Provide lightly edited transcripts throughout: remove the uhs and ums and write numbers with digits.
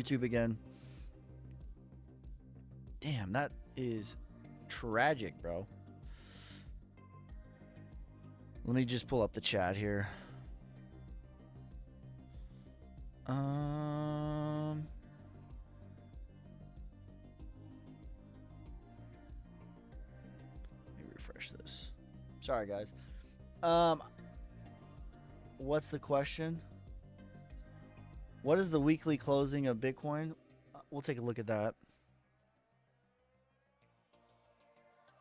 YouTube again. Damn, that is tragic, bro. Let me just pull up the chat here. Let me refresh this. Sorry, guys. What's the question? What is the weekly closing of Bitcoin? We'll take a look at that.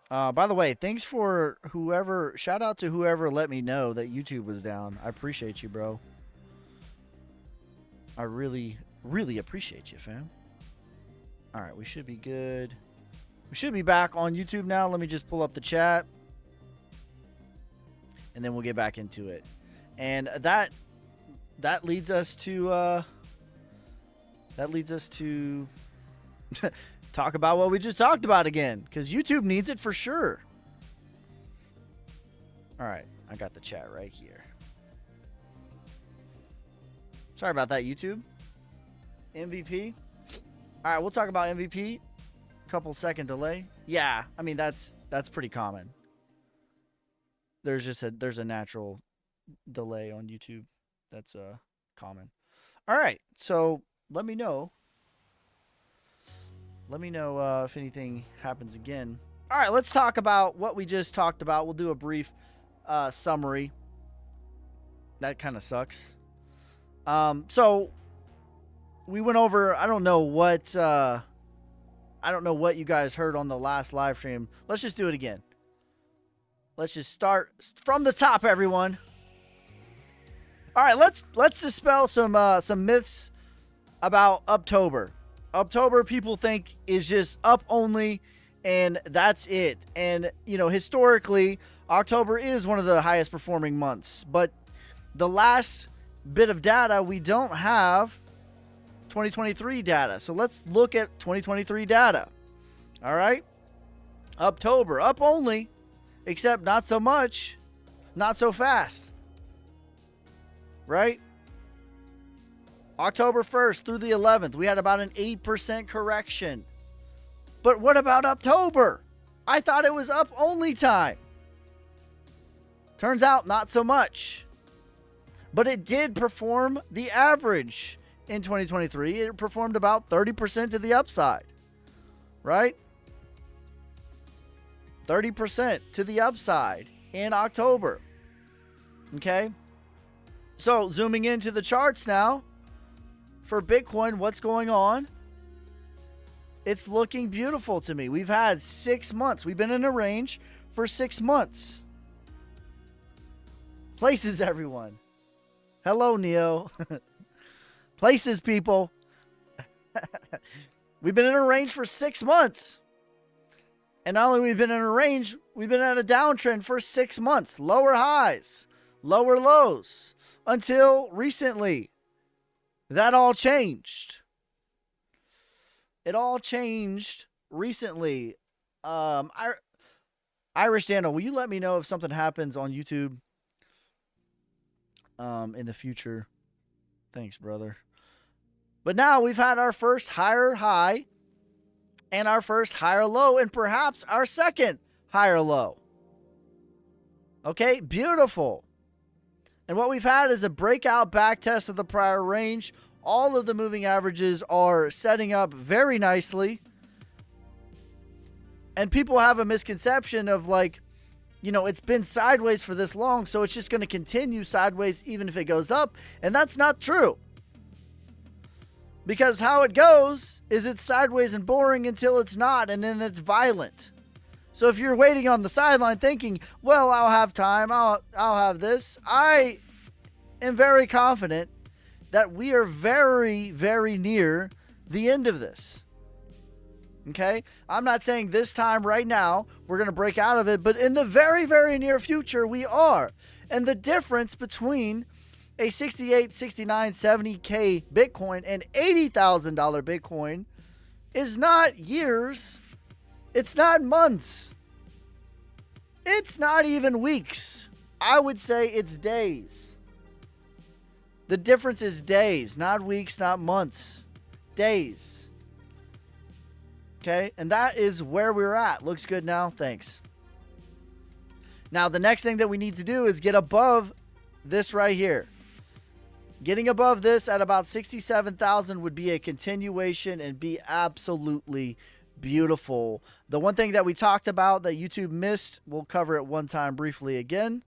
By the way, thanks for whoever, shout out to whoever let me know that YouTube was down. I appreciate you, bro. I really, really appreciate you, fam. All right, we should be good. We should be back on YouTube now. Let me just pull up the chat. And then we'll get back into it. And that leads us to talk about what we just talked about again, because YouTube needs it for sure. All right, I got the chat right here. Sorry about that, YouTube. MVP. All right, we'll talk about MVP. Couple second delay. Yeah, I mean that's pretty common. There's a natural delay on YouTube. That's common. All right, so let me know. Let me know if anything happens again. All right, let's talk about what we just talked about. We'll do a brief summary. That kind of sucks. So we went over. I don't know what you guys heard on the last live stream. Let's just do it again. Let's just start from the top, everyone. All right, let's dispel some myths about October. October, people think, is just up only, and that's it. And, you know, historically, October is one of the highest performing months. But the last bit of data, we don't have 2023 data. So let's look at 2023 data. All right? October, up only, except not so much, not so fast. Right? October 1st through the 11th, we had about an 8% correction. But what about October? I thought it was up only time. Turns out not so much. But it did perform the average in 2023. It performed about 30% to the upside. Right? 30% to the upside in October. Okay? So, zooming into the charts now. For Bitcoin, what's going on? It's looking beautiful to me. We've had 6 months. We've been in a range for 6 months. Places, everyone. Hello, Neo. Places, people. We've been in a range for 6 months. And not only we've been in a range, we've been at a downtrend for 6 months. Lower highs, lower lows. Until recently. That all changed. It all changed recently. Irish Daniel, will you let me know if something happens on YouTube in the future? Thanks, brother. But now we've had our first higher high and our first higher low and perhaps our second higher low. Okay, beautiful. And what we've had is a breakout back test of the prior range. All of the moving averages are setting up very nicely. And people have a misconception of like, you know, it's been sideways for this long, so it's just going to continue sideways even if it goes up. And that's not true. Because how it goes is it's sideways and boring until it's not, and then it's violent. So if you're waiting on the sideline thinking, well, I'll have time, I'll have this, I am very confident that we are very, very near the end of this. Okay? I'm not saying this time right now we're going to break out of it, but in the very, very near future we are. And the difference between a 68, 69, 70K Bitcoin and $80,000 Bitcoin is not years. It's not months. It's not even weeks. I would say it's days. The difference is days, not weeks, not months. days. Okay, and that is where we're at. Looks good now. Thanks. Now, the next thing that we need to do is get above this right here. Getting above this at about 67,000 would be a continuation and be absolutely beautiful. The one thing that we talked about that YouTube missed, we'll cover it one time briefly again.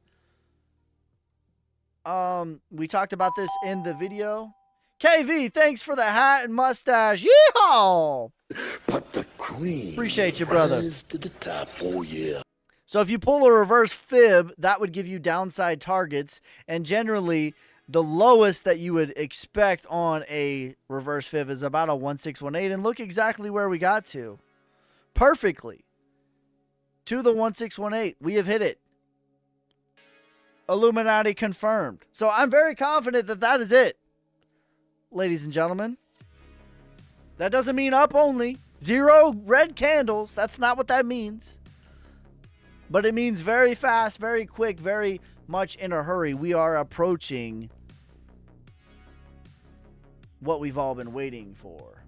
We talked about this in the video. KV, thanks for the hat and mustache. Yeehaw! But the cream. Appreciate you, brother. To the top. Oh, yeah. So if you pull a reverse fib, that would give you downside targets. And generally, the lowest that you would expect on a reverse fib is about a 1618. And look exactly where we got to. Perfectly. To the 1618. We have hit it. Illuminati confirmed. So I'm very confident that that is it. Ladies and gentlemen. That doesn't mean up only. 0 red candles. That's not what that means. But it means very fast, very quick, very much in a hurry. We are approaching what we've all been waiting for.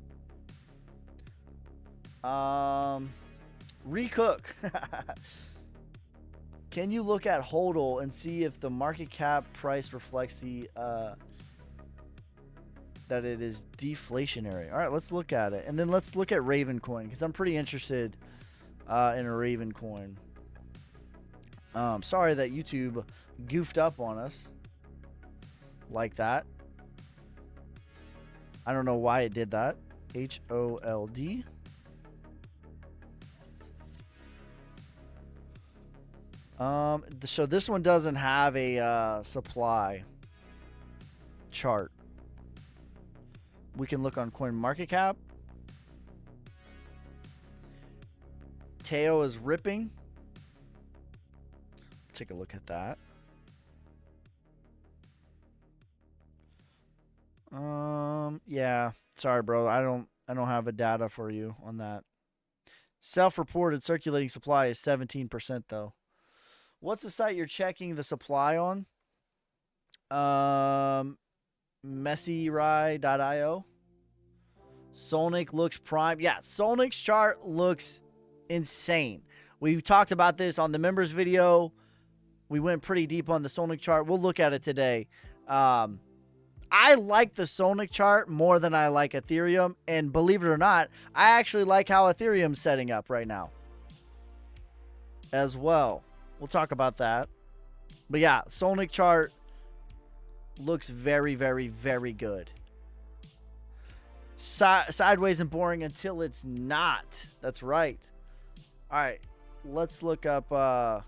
Recook. Can you look at HODL and see if the market cap price reflects the that it is deflationary? All right, let's look at it. And then let's look at Ravencoin because I'm pretty interested in a Ravencoin. Sorry that YouTube goofed up on us like that. I don't know why it did that. HOLD. So this one doesn't have a supply chart. We can look on CoinMarketCap. Teo is ripping. Take a look at that. Yeah. Sorry, bro. I don't have a data for you on that. Self-reported circulating supply is 17% though. What's the site you're checking the supply on? Messyrai.io. Solnic looks prime. Yeah, Solnic's chart looks insane. We talked about this on the members video. We went pretty deep on the Solnic chart. We'll look at it today. I like the Solnic chart more than I like Ethereum. And believe it or not, I actually like how Ethereum's setting up right now as well. We'll talk about that. But yeah, Solnic chart looks very, very, very good. Sideways and boring until it's not. That's right. All right. Let's look up Ravencoin,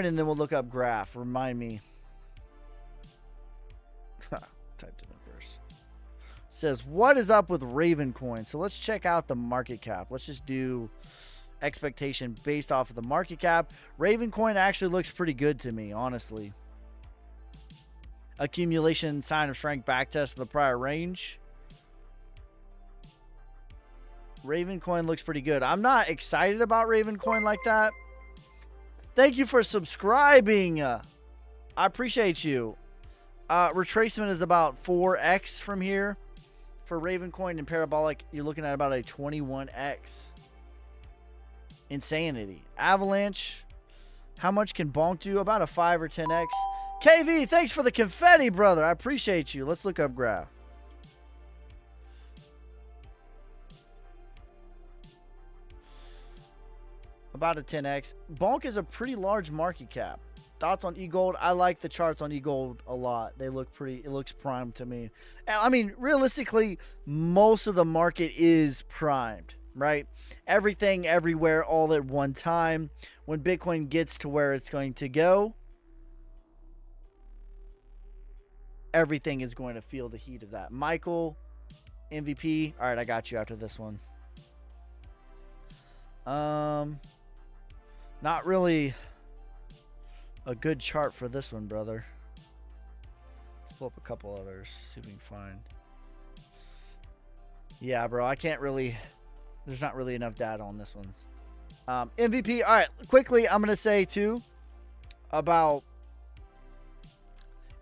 and then we'll look up Graph. Remind me. Typed it in first. Says, what is up with Ravencoin? So let's check out the market cap. Let's just do expectation based off of the market cap. Ravencoin actually looks pretty good to me, honestly. Accumulation sign of strength backtest of the prior range. Ravencoin looks pretty good. I'm not excited about Ravencoin like that. Thank you for subscribing. I appreciate you. Retracement is about 4x from here. For Ravencoin and Parabolic, you're looking at about a 21x. Insanity. Avalanche. How much can Bonk do? About a 5 or 10x. KV, thanks for the confetti, brother. I appreciate you. Let's look up Graph. About a 10x. Bonk is a pretty large market cap. Thoughts on eGold? I like the charts on eGold a lot. They look pretty, it looks prime to me. I mean, realistically, most of the market is primed, right? Everything, everywhere, all at one time. When Bitcoin gets to where it's going to go, everything is going to feel the heat of that. Michael, MVP. All right, I got you after this one. Not really a good chart for this one, brother. Let's pull up a couple others, see if we can find. Yeah, bro, I can't really. There's not really enough data on this one. MVP. All right, quickly, I'm gonna say too about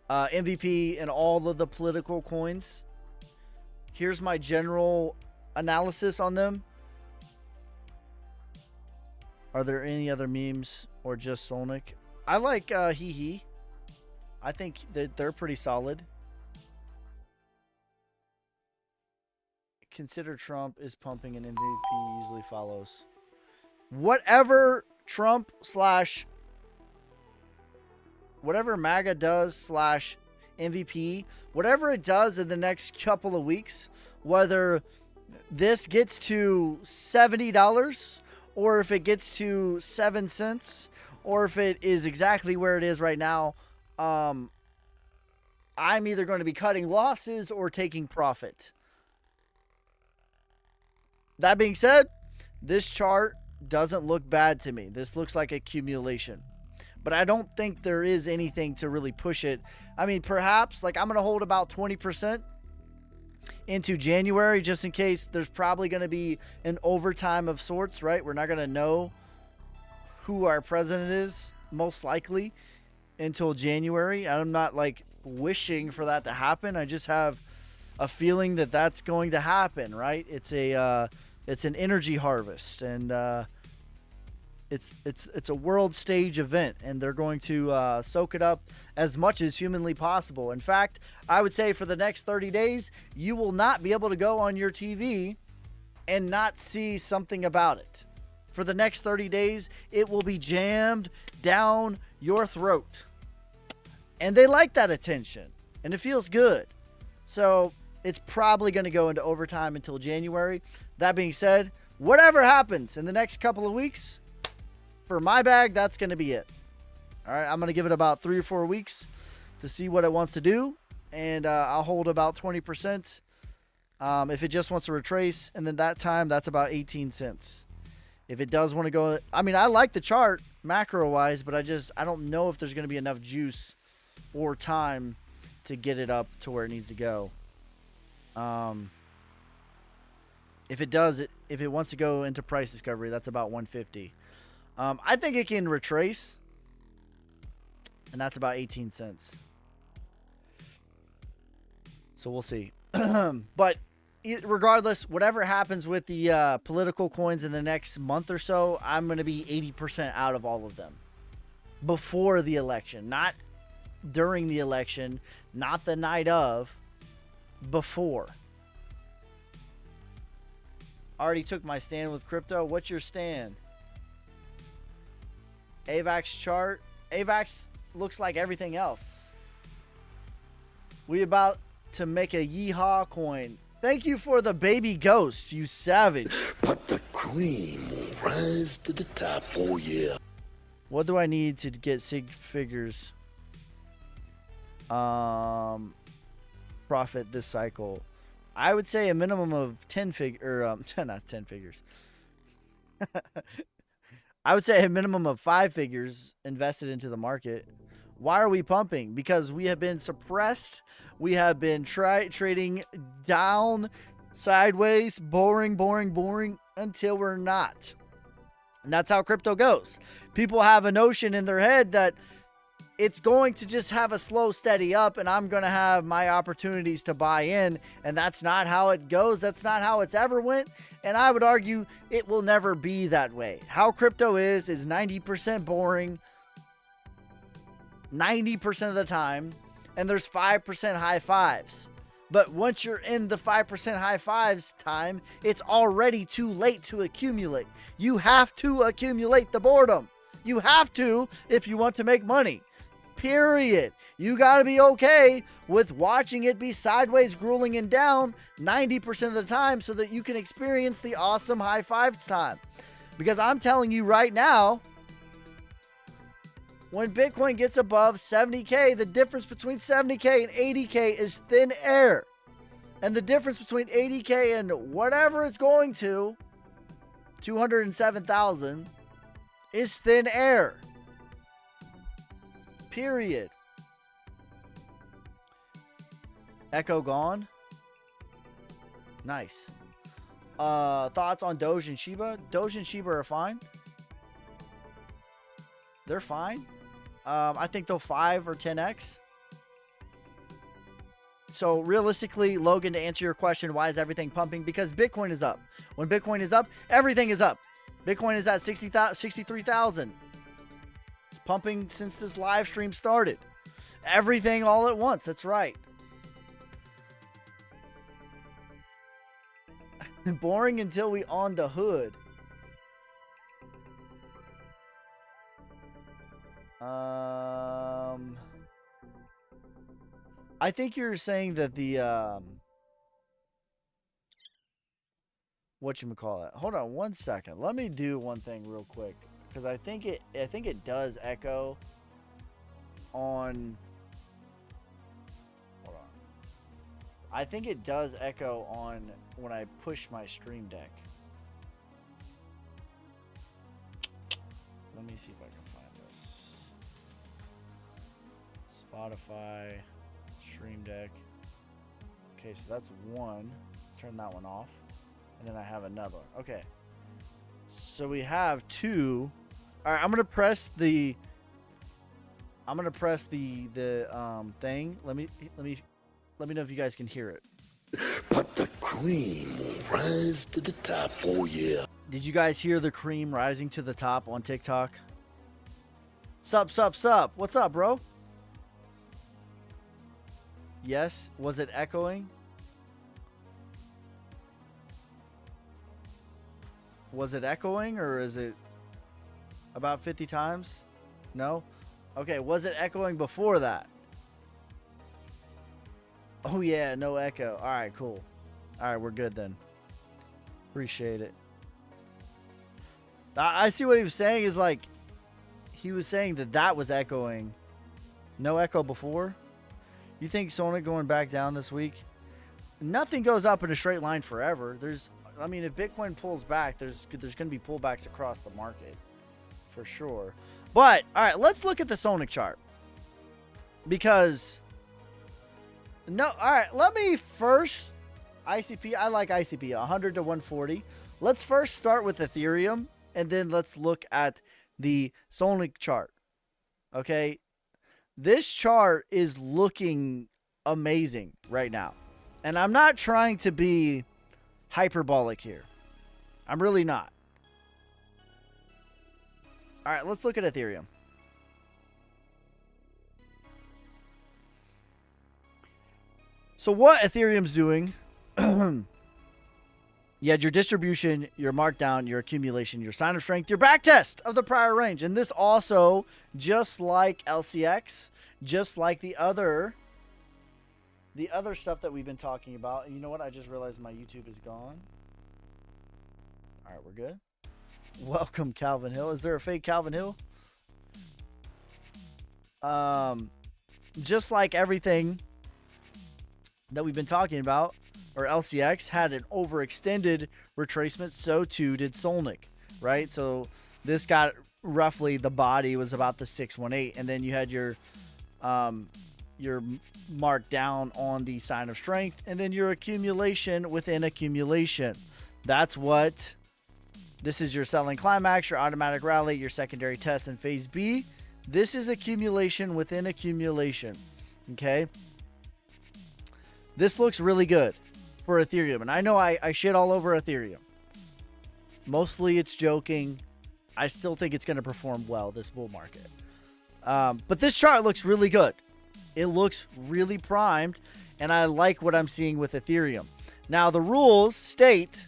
MVP and all of the political coins. Here's my general analysis on them. Are there any other memes or just Solnic? I like Hee Hee. I think that they're pretty solid. Consider Trump is pumping and MVP usually follows. Whatever Trump slash whatever MAGA does slash MVP, whatever it does in the next couple of weeks, whether this gets to $70 or if it gets to 7 cents or if it is exactly where it is right now, I'm either going to be cutting losses or taking profit. That being said, this chart doesn't look bad to me. This looks like accumulation. But I don't think there is anything to really push it. I mean, perhaps, like, I'm going to hold about 20% into January just in case there's probably going to be an overtime of sorts, right? We're not going to know who our president is, most likely, until January. I'm not, like, wishing for that to happen. I just have a feeling that that's going to happen, right? It's an energy harvest, and it's a world stage event, and they're going to soak it up as much as humanly possible. In fact, I would say for the next 30 days, you will not be able to go on your TV and not see something about it. For the next 30 days, it will be jammed down your throat. And they like that attention, and it feels good. So it's probably going to go into overtime until January. That being said, whatever happens in the next couple of weeks, for my bag, that's going to be it. All right, I'm going to give it about 3 or 4 weeks to see what it wants to do, and I'll hold about 20%. If it just wants to retrace, and then that time, that's about 18 cents. If it does want to go, I mean, I like the chart macro-wise, but I don't know if there's going to be enough juice or time to get it up to where it needs to go. If it does, if it wants to go into price discovery, that's about 150. I think it can retrace, and that's about 18 cents. So we'll see. But regardless, whatever happens with the political coins in the next month or so, I'm going to be 80% out of all of them before the election, not during the election, not the night of, before. Already took my stand with crypto. What's your stand? AVAX chart. AVAX looks like everything else. We about to make a yeehaw coin. Thank you for the baby ghost, you savage. But the cream will rise to the top, oh yeah. What do I need to get sig figures profit this cycle? I would say a minimum of 10 figure, not 10 figures. I would say a minimum of 5 figures invested into the market. Why are we pumping? Because we have been suppressed. We have been trading down, sideways, boring, until we're not. And that's how crypto goes. People have a notion in their head that it's going to just have a slow, steady up, and I'm going to have my opportunities to buy in. And that's not how it goes. That's not how it's ever went. And I would argue it will never be that way. How crypto is 90% boring 90% of the time, and there's 5% high fives. But once you're in the 5% high fives time, it's already too late to accumulate. You have to accumulate the boredom. You have to if you want to make money. Period. You got to be okay with watching it be sideways, grueling, and down 90% of the time so that you can experience the awesome high fives time. Because I'm telling you right now, when Bitcoin gets above 70K, the difference between 70K and 80K is thin air. And the difference between 80K and whatever it's going to, 207,000, is thin air. Period. Echo gone. Nice. Thoughts on Doge and Shiba? Doge and Shiba are fine. They're fine. I think they'll 5 or 10x. So realistically, Logan, to answer your question, why is everything pumping? Because Bitcoin is up. When Bitcoin is up, everything is up. Bitcoin is at 63,000. It's pumping since this live stream started. Everything all at once. That's right. Boring until we on the hood. I think you're saying that the whatchamacallit. Hold on one second. Let me do one thing real quick, because I think it does echo on. Hold on. I think it does echo on when I push my stream deck. Let me see if I can find this. Spotify, stream deck. Okay, so that's one. Let's turn that one off. And then I have another. Okay. So we have two. All right, I'm going to press the thing. Let me know if you guys can hear it. But the cream will rise to the top. Oh, yeah. Did you guys hear the cream rising to the top on TikTok? Sup. What's up, bro? Yes. Was it echoing? Was it echoing, or is it about 50 times? No? Okay, was it echoing before that? Oh yeah, no echo. All right, cool. All right, we're good then. Appreciate it. I see what he was saying is like, he was saying that was echoing. No echo before? You think Sonic going back down this week? Nothing goes up in a straight line forever. I mean, if Bitcoin pulls back, there's going to be pullbacks across the market for sure. But all right, let's look at the Sonic chart, because all right, let me first ICP. I like ICP 100 to 140. Let's first start with Ethereum, and then let's look at the Sonic chart. Okay, this chart is looking amazing right now, and I'm not trying to be hyperbolic here. I'm really not. All right, let's look at Ethereum. So what Ethereum's doing, you had your distribution, your markdown, your accumulation, your sign of strength, your backtest of the prior range. And this also, just like LCX, just like the other stuff that we've been talking about. And you know what? I just realized my YouTube is gone. All right, we're good. Welcome, Calvin Hill. Is there a fake Calvin Hill? Just like everything that we've been talking about, or LCX had an overextended retracement, so too did Solnic, right? So this got roughly, the body was about the 618, and then you had your mark down on the sign of strength, and then your accumulation within accumulation. That's what this is, your selling climax, your automatic rally, your secondary test in phase B. This is accumulation within accumulation. Okay, this looks really good for Ethereum, and I know I shit all over Ethereum. Mostly it's joking. I still think it's going to perform well this bull market. But this chart looks really good. It looks really primed, and I like what I'm seeing with Ethereum. Now, the rules state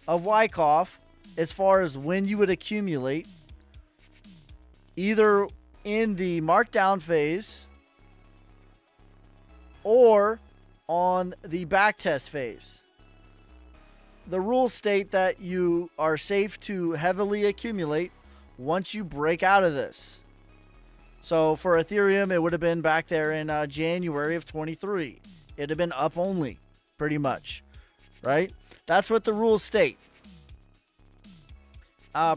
of Wyckoff, as far as when you would accumulate, either in the markdown phase or on the backtest phase. The rules state that you are safe to heavily accumulate once you break out of this. So for Ethereum, it would have been back there in January of 23. It'd have been up only, pretty much, right? That's what the rules state.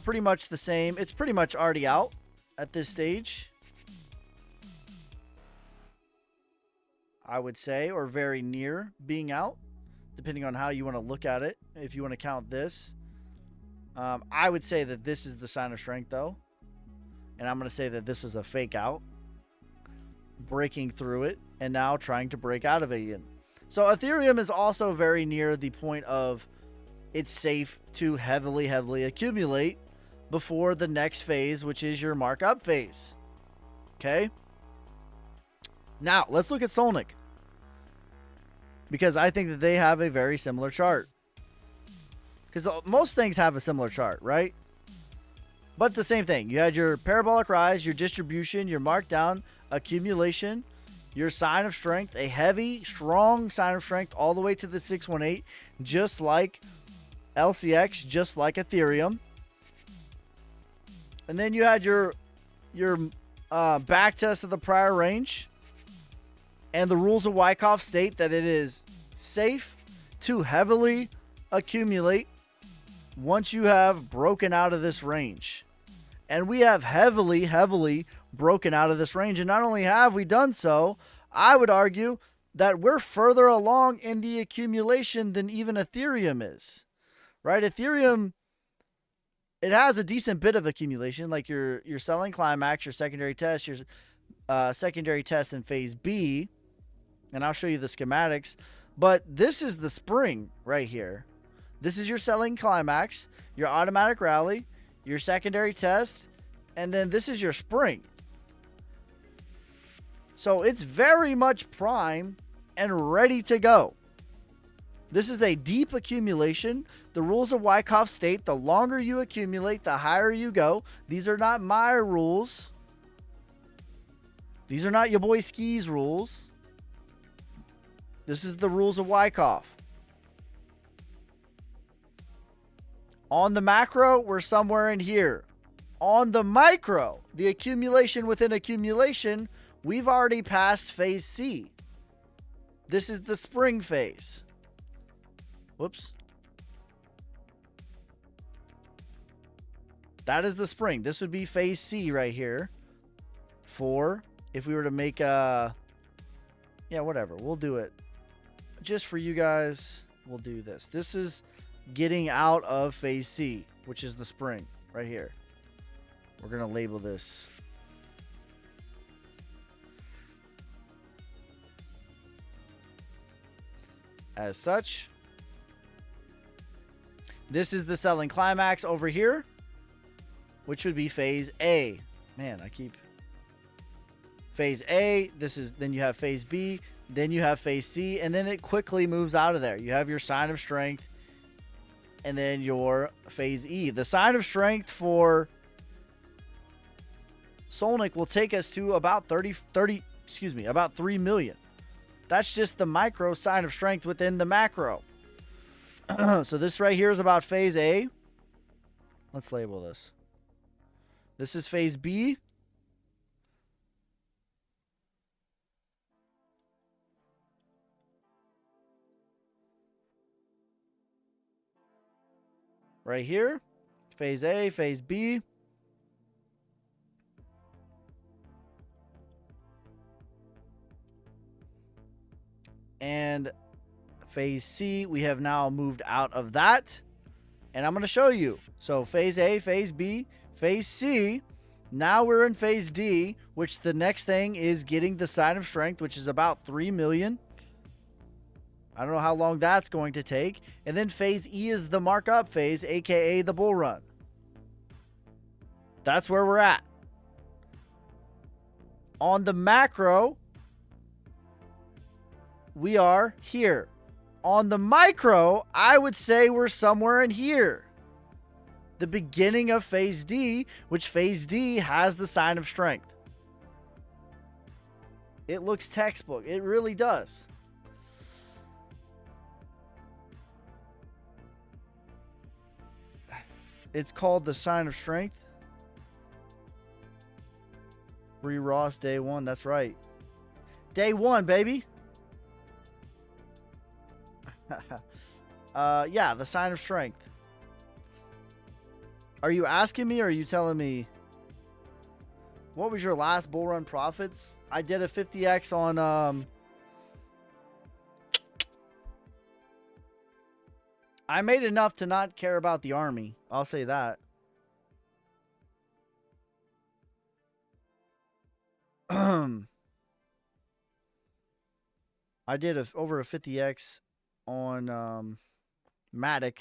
Pretty much the same. It's pretty much already out at this stage, I would say, or very near being out, depending on how you want to look at it. If you want to count this, I would say that this is the sign of strength, though. And I'm going to say that this is a fake out, breaking through it, and now trying to break out of it again. So Ethereum is also very near the point of it's safe to heavily accumulate before the next phase, which is your markup phase. Okay? Now, let's look at Solnic, because I think that they have a very similar chart. Because most things have a similar chart, right? But the same thing. You had your parabolic rise, your distribution, your markdown, accumulation, your sign of strength, a heavy, strong sign of strength all the way to the 618, just like LCX, just like Ethereum. And then you had your back test of the prior range. And the rules of Wyckoff state that it is safe to heavily accumulate once you have broken out of this range. And we have heavily broken out of this range. And not only have we done so, I would argue that we're further along in the accumulation than even Ethereum is. Right? Ethereum, it has a decent bit of accumulation, like your selling climax, your secondary test, your secondary test in phase B. And I'll show you the schematics. But this is the spring right here. This is your selling climax, your automatic rally, your secondary test, and then this is your spring. So it's very much prime and ready to go. This is a deep accumulation. The rules of Wyckoff state the longer you accumulate, the higher you go. These are not my rules. These are not your boy Ski's rules. This is the rules of Wyckoff. On the macro, we're somewhere in here. On the micro, the accumulation within accumulation, we've already passed phase C. This is the spring phase. Whoops. That is the spring. This would be phase C right here. For if we were to make a... Yeah, whatever. We'll do it. Just for you guys, we'll do this. This is getting out of phase C, which is the spring right here. We're going to label this as such. This is the selling climax over here, which would be phase A. Man, I keep phase A. This is, then you have phase B, then you have phase C, and then it quickly moves out of there. You have your sign of strength, and then your phase E. The sign of strength for Solnic will take us to about about 3 million. That's just the micro sign of strength within the macro. So this right here is about phase A. Let's label this. This is phase B. Right here. Phase A, phase B. And phase C, we have now moved out of that. And I'm going to show you. So phase A, phase B, phase C. Now we're in phase D, which the next thing is getting the sign of strength, which is about 3 million. I don't know how long that's going to take. And then phase E is the markup phase, aka the bull run. That's where we're at. On the macro, we are here. On the micro, I would say we're somewhere in here. The beginning of phase D, which phase D has the sign of strength. It looks textbook. It really does. It's called the sign of strength. Free Ross day one. That's right. Day one, baby. Yeah, the sign of strength. Are you asking me or are you telling me what was your last bull run profits? I did a 50x on I made enough to not care about the army. I'll say that. I did over a 50x on Matic.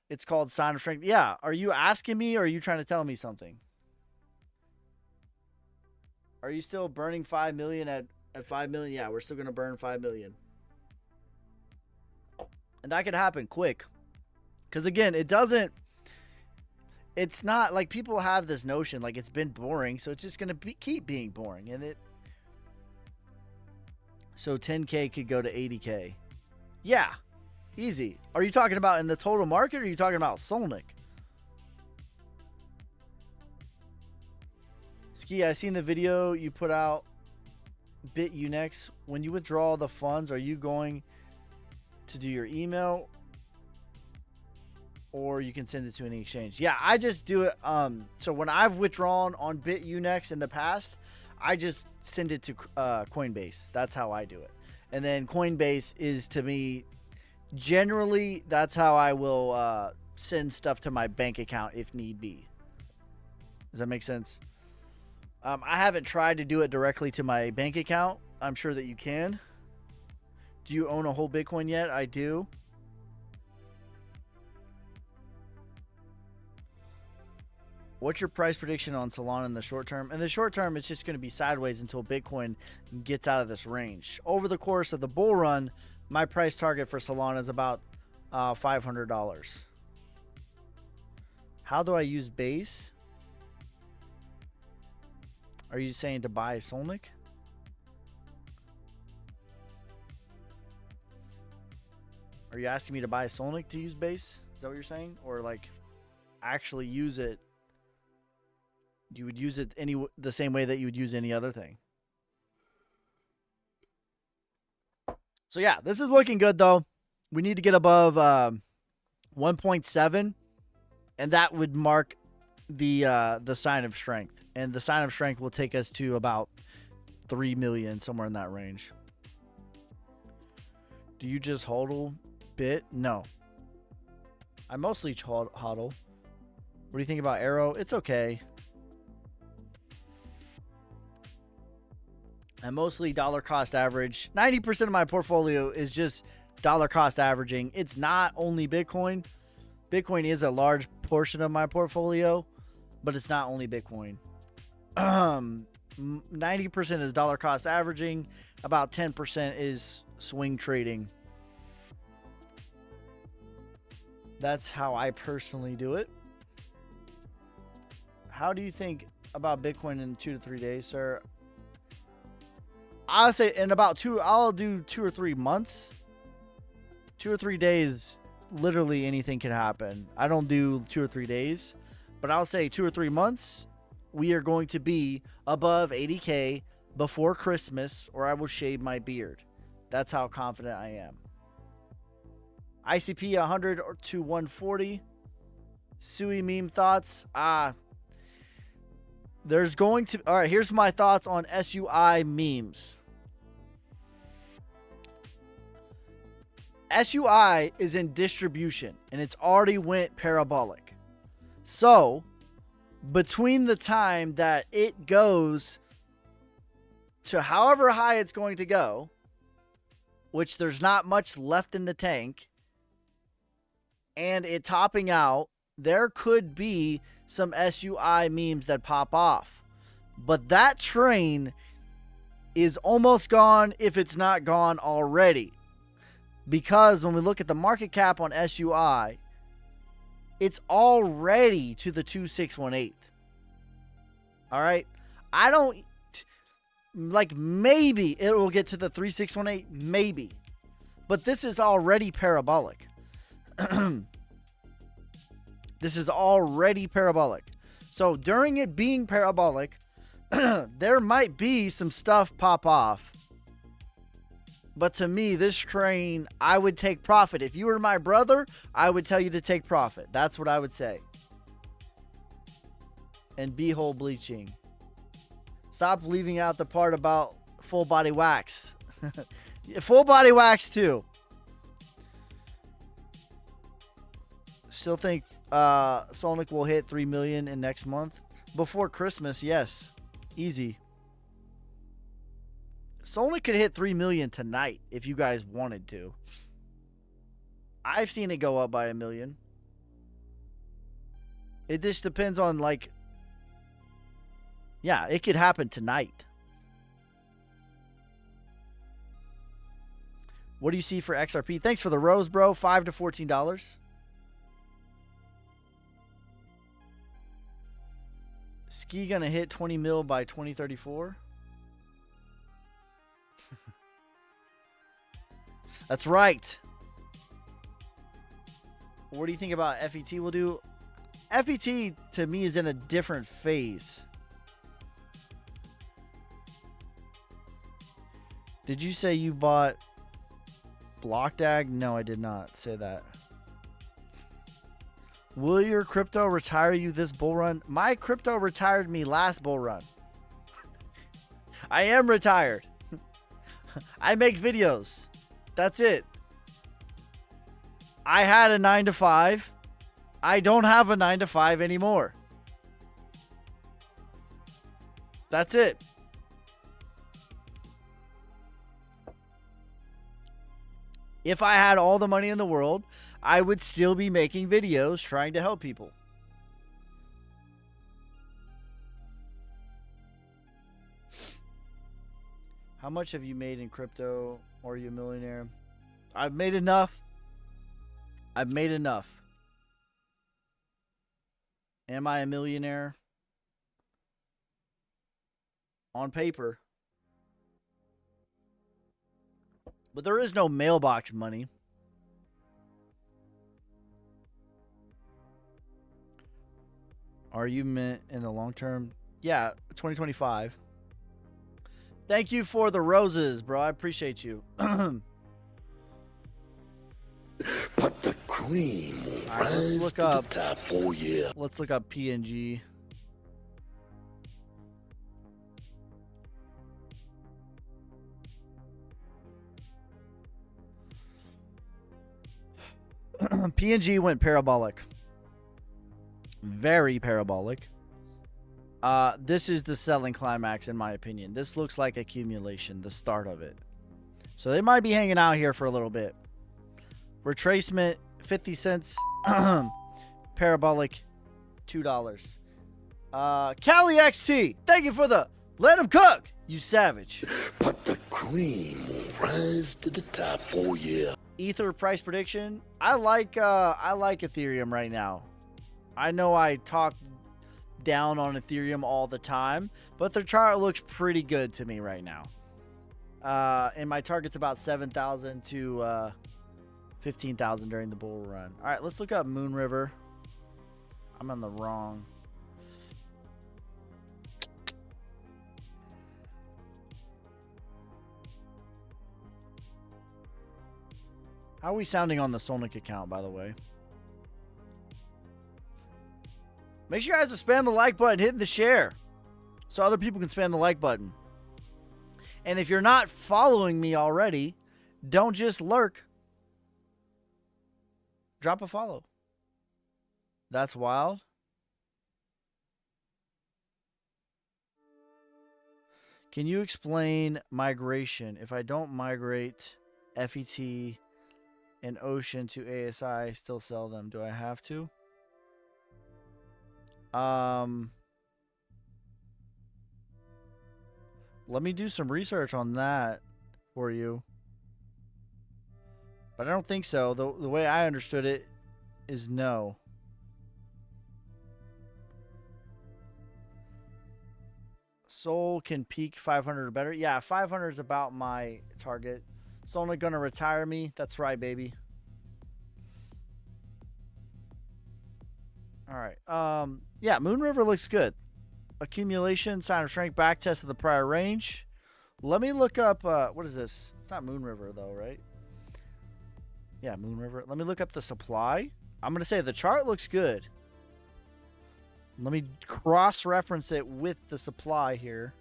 It's called Sign of Strength. Yeah. Are you asking me or are you trying to tell me something? Are you still burning 5 million at 5 million? Yeah, we're still going to burn 5 million. And that could happen quick. Because again, it's not like people have this notion like it's been boring, so it's just going to keep being boring. So 10K could go to 80K. Yeah, easy. Are you talking about in the total market or are you talking about Solnic? Ski, I seen the video you put out, BitUnex. When you withdraw the funds, are you going to do your email or you can send it to any exchange? Yeah, I just do it. So when I've withdrawn on BitUnex in the past, I just send it to Coinbase. That's how I do it. And then Coinbase is, to me, generally, that's how I will send stuff to my bank account if need be. Does that make sense? I haven't tried to do it directly to my bank account. I'm sure that you can. Do you own a whole Bitcoin yet? I do. What's your price prediction on Solana in the short term? In the short term, it's just going to be sideways until Bitcoin gets out of this range. Over the course of the bull run, my price target for Solana is about $500. How do I use Base? Are you saying to buy Solnic? Are you asking me to buy Solnic to use Base? Is that what you're saying? Or like actually use it? You would use it the same way that you would use any other thing. So yeah, this is looking good though. We need to get above 1.7, and that would mark the sign of strength. And the sign of strength will take us to about 3 million, somewhere in that range. Do you just hodl bit? No. I mostly hodl. What do you think about Arrow? It's okay. I mostly dollar cost average. 90% of my portfolio is just dollar cost averaging. It's not only Bitcoin. Bitcoin is a large portion of my portfolio, but it's not only Bitcoin. 90% is dollar cost averaging. About 10% is swing trading. That's how I personally do it. How do you think about Bitcoin in 2 to 3 days, sir? I'll say in about I'll do 2 or 3 months. 2 or 3 days, literally anything can happen. I don't do 2 or 3 days, but I'll say 2 or 3 months. We are going to be above 80K before Christmas, or I will shave my beard. That's how confident I am. ICP 100 to 140. Sui meme thoughts. There's going to... All right, here's my thoughts on SUI memes. SUI is in distribution, and it's already went parabolic. So, between the time that it goes to however high it's going to go, which there's not much left in the tank, and it topping out, there could be some SUI memes that pop off. But that train is almost gone if it's not gone already. Because when we look at the market cap on SUI, it's already to the 2618. All right? I don't... Like, maybe it will get to the 3618. Maybe. But this is already parabolic. This is already parabolic. So during it being parabolic, there might be some stuff pop off. But to me, this train, I would take profit. If you were my brother, I would tell you to take profit. That's what I would say. And beehole bleaching. Stop leaving out the part about full body wax. Full body wax too. Still think Solnic will hit 3 million in next month? Before Christmas, yes. Easy. Solana could hit 3 million tonight if you guys wanted to. I've seen it go up by 1 million. It just depends on, like, yeah, it could happen tonight. What do you see for XRP? Thanks for the rose, bro. $5 to $14. Ski gonna hit 20 mil by 2034. That's right. What do you think about FET will do? FET to me is in a different phase. Did you say you bought BlockDAG? No, I did not say that. Will your crypto retire you this bull run? My crypto retired me last bull run. I am retired. I make videos. That's it. I had a 9 to 5. I don't have a 9 to 5 anymore. That's it. If I had all the money in the world, I would still be making videos trying to help people. How much have you made in crypto? Or are you a millionaire? I've made enough. I've made enough. Am I a millionaire? On paper. But there is no mailbox money. Are you meant in the long term? Yeah, 2025. Thank you for the roses, bro. I appreciate you. But the cream will All right, let's rise look to up. the top. Oh, yeah. Let's look up PNG. PNG went parabolic. Very parabolic. This is the selling climax, in my opinion. This looks like accumulation, the start of it. So they might be hanging out here for a little bit. Retracement, 50 cents. Parabolic, $2. Cali XT, thank you for the let him cook, you savage. But the cream will rise to the top. Oh, yeah. Ether price prediction. I like Ethereum right now. I know I talk down on Ethereum all the time, but their chart looks pretty good to me right now. And my target's about 7,000 to 15,000 during the bull run. All right, let's look up Moonriver. I'm on the wrong. How are we sounding on the Solnic account, by the way? Make sure you guys spam the like button, hitting the share, so other people can spam the like button. And if you're not following me already, don't just lurk. Drop a follow. That's wild. Can you explain migration? If I don't migrate FET and Ocean to ASI, I still sell them. Do I have to? Let me do some research on that for you. But I don't think so. The way I understood it is no. Sol can peak 500 or better. Yeah, 500 is about my target. Solna gonna retire me. That's right, baby. All right. Yeah, Moonriver looks good. Accumulation, sign of strength, back test of the prior range. Let me look up, what is this? It's not Moonriver though, right? Yeah, Moonriver. Let me look up the supply. I'm going to say the chart looks good. Let me cross-reference it with the supply here.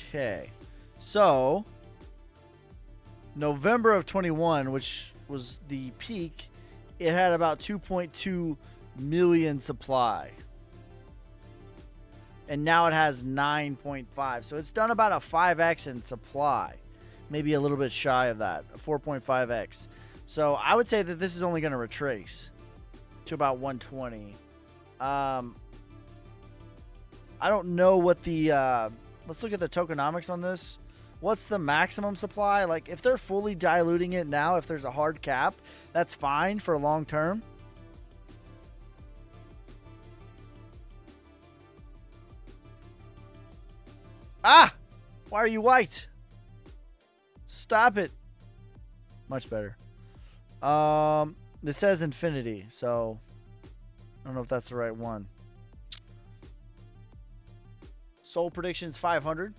Okay. So, November of 21, which was the peak, it had about 2.2 million supply. And now it has 9.5. So it's done about a 5x in supply. Maybe a little bit shy of that, a 4.5x. So I would say that this is only going to retrace to about 120. I don't know what the... let's look at the tokenomics on this. What's the maximum supply? Like, if they're fully diluting it now, if there's a hard cap, that's fine for long term. Ah! Why are you white? Stop it. Much better. It says infinity, so I don't know if that's the right one. Soul Predictions 500.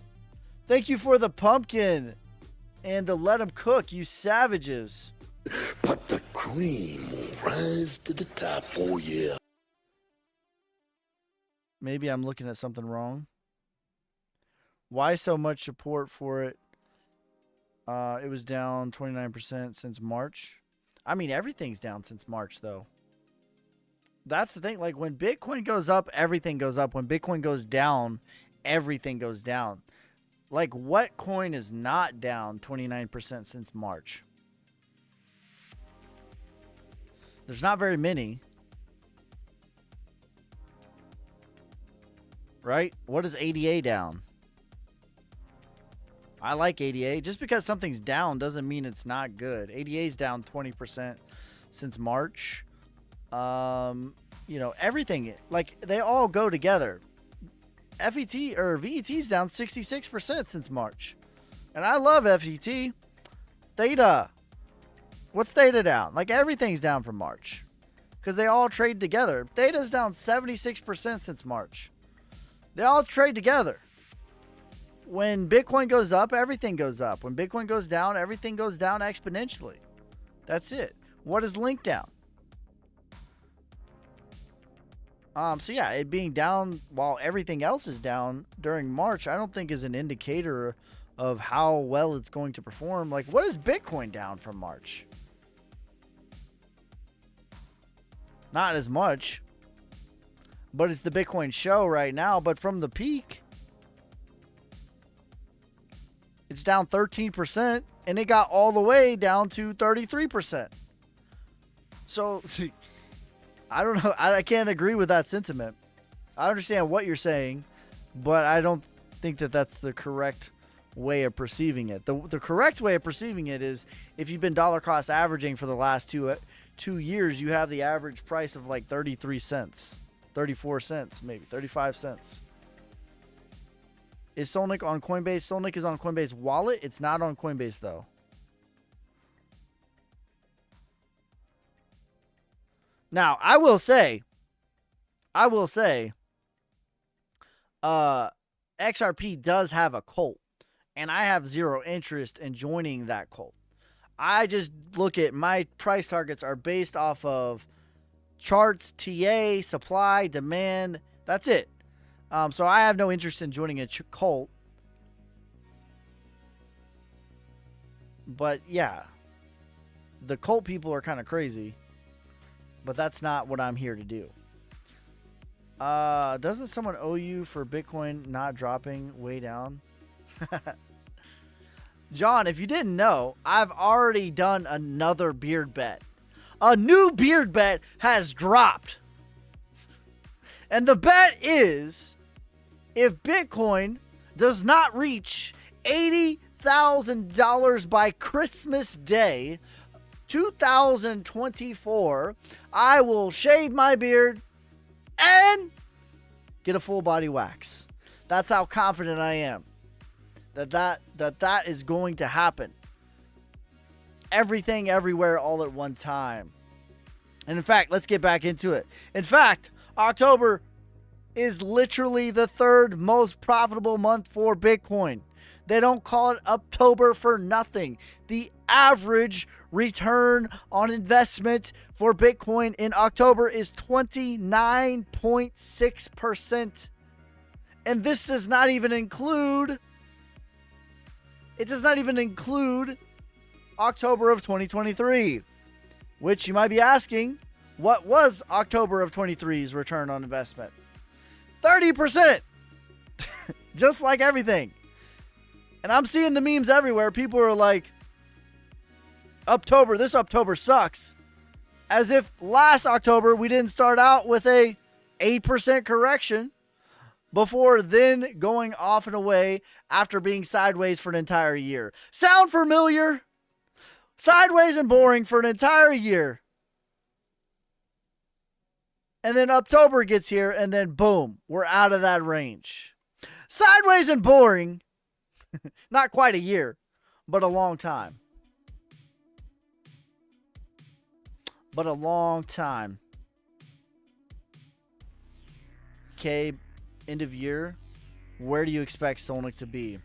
Thank you for the pumpkin and the let them cook, you savages. But the cream will rise to the top, oh yeah. Maybe I'm looking at something wrong. Why so much support for it? It was down 29% since March. I mean, everything's down since March, though. That's the thing. Like, when Bitcoin goes up, everything goes up. When Bitcoin goes down, everything goes down. Like, what coin is not down 29% since March? There's not very many. Right? What is ADA down? I like ADA. Just because something's down doesn't mean it's not good. ADA's down 20% since March. You know, everything, like, they all go together. FET or VET's down 66% since March. And I love FET. Theta. What's Theta down? Like, everything's down from March. Because they all trade together. Theta's down 76% since March. They all trade together. When Bitcoin goes up, everything goes up. When Bitcoin goes down, everything goes down exponentially. That's it. What is Link down? So yeah, it being down while everything else is down during March, I don't think is an indicator of how well it's going to perform. Like, what is Bitcoin down from March? Not as much. But it's the Bitcoin show right now. But from the peak, it's down 13%, and it got all the way down to 33%. So, I don't know. I can't agree with that sentiment. I understand what you're saying, but I don't think that that's the correct way of perceiving it. The correct way of perceiving it is if you've been dollar cost averaging for the last two years, you have the average price of like 33 cents, 34 cents, maybe 35 cents. Is Solnik on Coinbase? Solnik is on Coinbase Wallet. It's not on Coinbase, though. Now, I will say, XRP does have a cult, and I have zero interest in joining that cult. I just look at my price targets are based off of charts, TA, supply, demand. That's it. So I have no interest in joining a cult. But yeah, the cult people are kind of crazy. But that's not what I'm here to do. Doesn't someone owe you for Bitcoin not dropping way down? John, if you didn't know, I've already done another beard bet. A new beard bet has dropped. And the bet is, if Bitcoin does not reach $80,000 by Christmas Day 2024, I will shave my beard and get a full body wax. That's how confident I am that is going to happen. Everything, everywhere, all at one time. And in fact, let's get back into it. In fact, October is literally the third most profitable month for Bitcoin. They don't call it October for nothing. The average return on investment for Bitcoin in October is 29.6%. And this does not even include It does not even include October of 2023, which you might be asking, what was October of 23's return on investment? 30%. Just like everything. And I'm seeing the memes everywhere. People are like, this October sucks. As if last October we didn't start out with a 8% correction before then going off and away after being sideways for an entire year. Sound familiar? Sideways and boring for an entire year. And then October gets here and then boom, we're out of that range. Sideways and boring, not quite a year, but a long time. But a long time. Okay, end of year, where do you expect Solnick to be?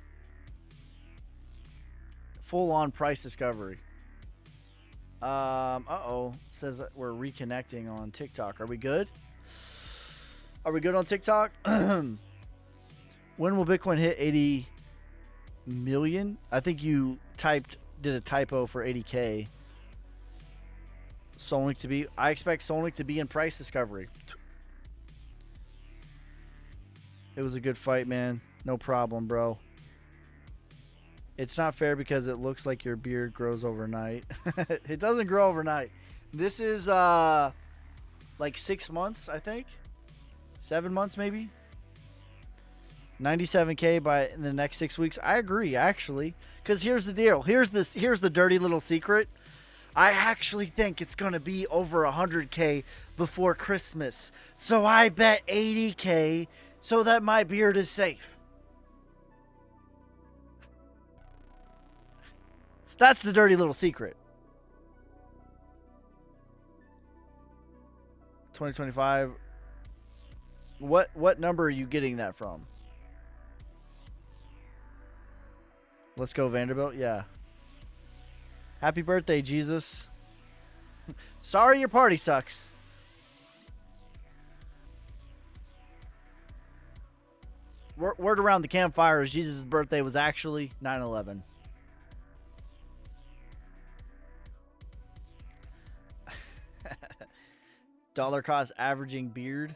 Full on price discovery. Says that we're reconnecting on TikTok. Are we good? Are we good on TikTok? When will Bitcoin hit 80 million? I think you did a typo for 80K. Solnick to be. I expect Solnick to be in price discovery. It was a good fight, man. No problem, bro. It's not fair because it looks like your beard grows overnight. It doesn't grow overnight. This is like 6 months, I think. 7 months maybe. 97K by in the next 6 weeks. I agree, actually. Because here's the deal. Here's the dirty little secret. I actually think it's going to be over 100K before Christmas. So I bet 80K so that my beard is safe. That's the dirty little secret. 2025. What number are you getting that from? Let's go Vanderbilt. Yeah. Happy birthday, Jesus. Sorry your party sucks. Word around the campfire is Jesus' birthday was actually 9/11. Dollar cost averaging beard.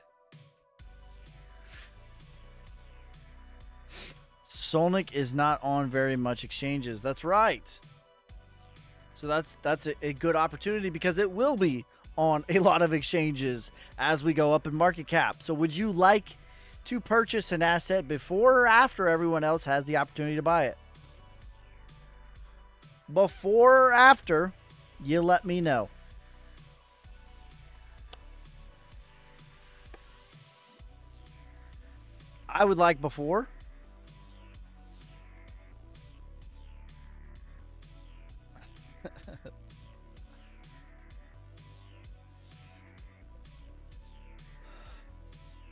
Solnick is not on very much exchanges. That's right. So that's a good opportunity because it will be on a lot of exchanges as we go up in market cap. So would you like to purchase an asset before or after everyone else has the opportunity to buy it? Before or after, you let me know. I would like before.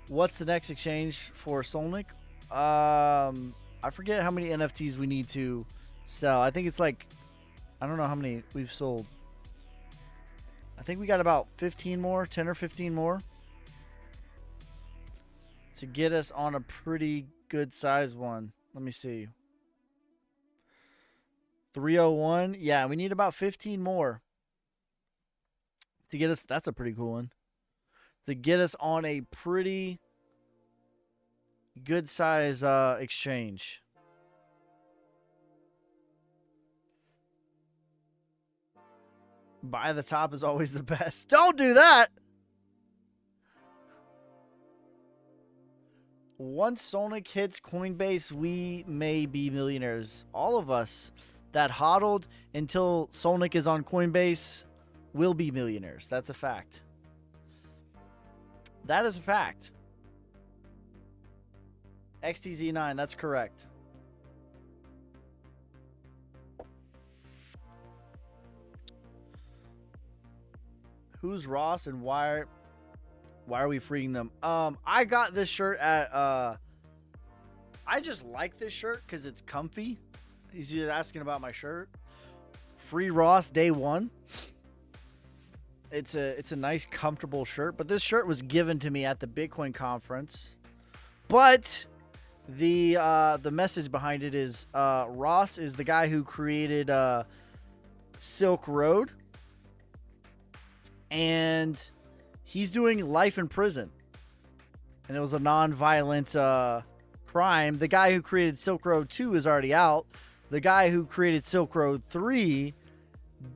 What's the next exchange for Solnick? I forget how many NFTs we need to sell. I think it's like, I don't know how many we've sold. I think we got about 15 more, 10 or 15 more to get us on a pretty good size one. Let me see. 301. Yeah, we need about 15 more to get us. That's a pretty cool one. To get us on a pretty good size exchange. Buy the top is always the best. Don't do that. Once Solnick hits Coinbase, we may be millionaires. All of us that hodled until Solnick is on Coinbase will be millionaires. That's a fact. That is a fact. XTZ9, that's correct. Who's Ross and why are we freeing them? I got this shirt at I just like this shirt because it's comfy. He's asking about my shirt. Free Ross day one. It's a nice comfortable shirt, but this shirt was given to me at the Bitcoin conference. But The message behind it is Ross is the guy who created Silk Road, and he's doing life in prison, and it was a non-violent crime. The guy who created Silk Road 2 is already out. The guy who created Silk Road 3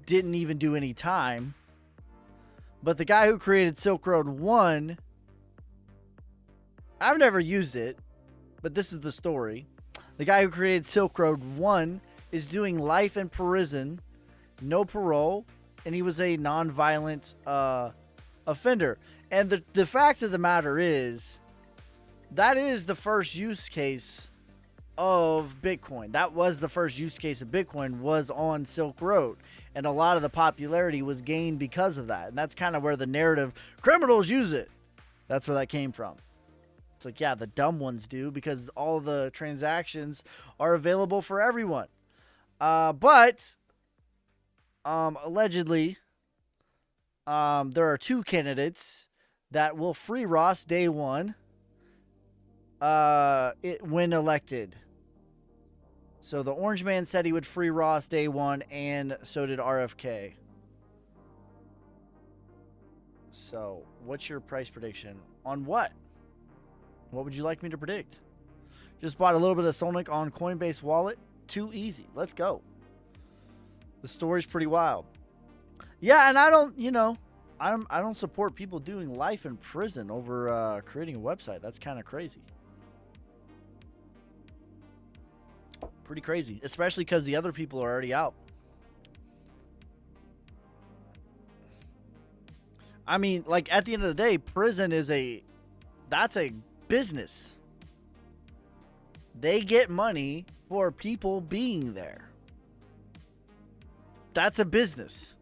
didn't even do any time. But the guy who created Silk Road 1, I've never used it, but this is the story. The guy who created Silk Road 1 is doing life in prison, no parole, and he was a non-violent offender. And the fact of the matter is, that is the first use case of Bitcoin. That was the first use case of Bitcoin, was on Silk Road. And a lot of the popularity was gained because of that. And that's kind of where the narrative, criminals use it, that's where that came from. It's like, yeah, the dumb ones do, because all the transactions are available for everyone. But allegedly, there are 2 candidates that will free Ross day one when elected. So the Orange Man said he would free Ross day one, and so did RFK. So what's your price prediction on what? What would you like me to predict? Just bought a little bit of Solnic on Coinbase wallet. Too easy. Let's go. The story's pretty wild. Yeah, and I don't, I don't support people doing life in prison over creating a website. That's kind of crazy. Pretty crazy, especially because the other people are already out. I mean, like, at the end of the day, prison is that's a business. They get money for people being there. That's a business.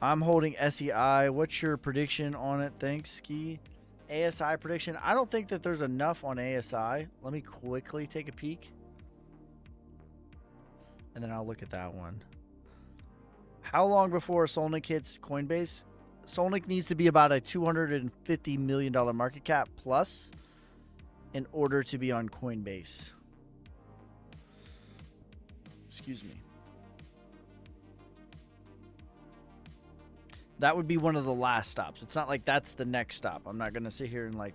I'm holding SEI. What's your prediction on it? Thanks, Ski. ASI prediction. I don't think that there's enough on ASI. Let me quickly take a peek, and then I'll look at that one. How long before Solnic hits Coinbase? Solnic needs to be about a $250 million market cap plus in order to be on Coinbase. Excuse me. That would be one of the last stops. It's not like that's the next stop. I'm not going to sit here and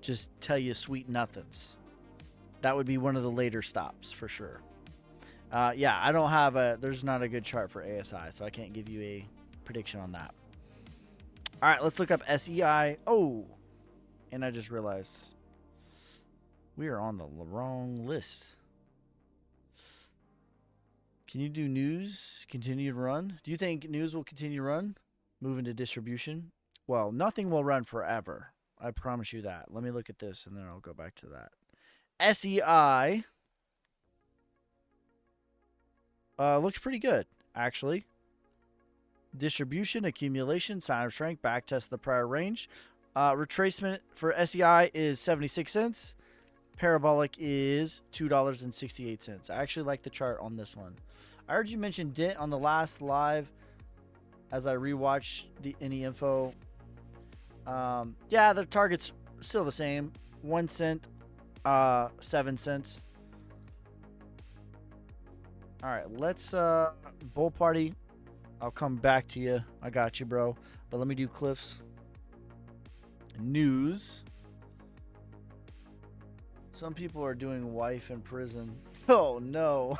just tell you sweet nothings. That would be one of the later stops for sure. Yeah, I don't have there's not a good chart for ASI, so I can't give you a prediction on that. All right, let's look up SEI. Oh, and I just realized we are on the wrong list. Can you do news? Continue to run? Do you think news will continue to run? Move into distribution? Well, nothing will run forever. I promise you that. Let me look at this, and then I'll go back to that. SEI looks pretty good, actually. Distribution, accumulation, sign of strength, back test the prior range. Retracement for SEI is 76 cents. Parabolic is $2.68. I actually like the chart on this one. I heard you mention DINT on the last live as I rewatch any info. Yeah, the target's still the same. 1 cent, 7 cents. All right, let's bull party. I'll come back to you. I got you, bro. But let me do Cliff's news. Some people are doing wife in prison. Oh, no.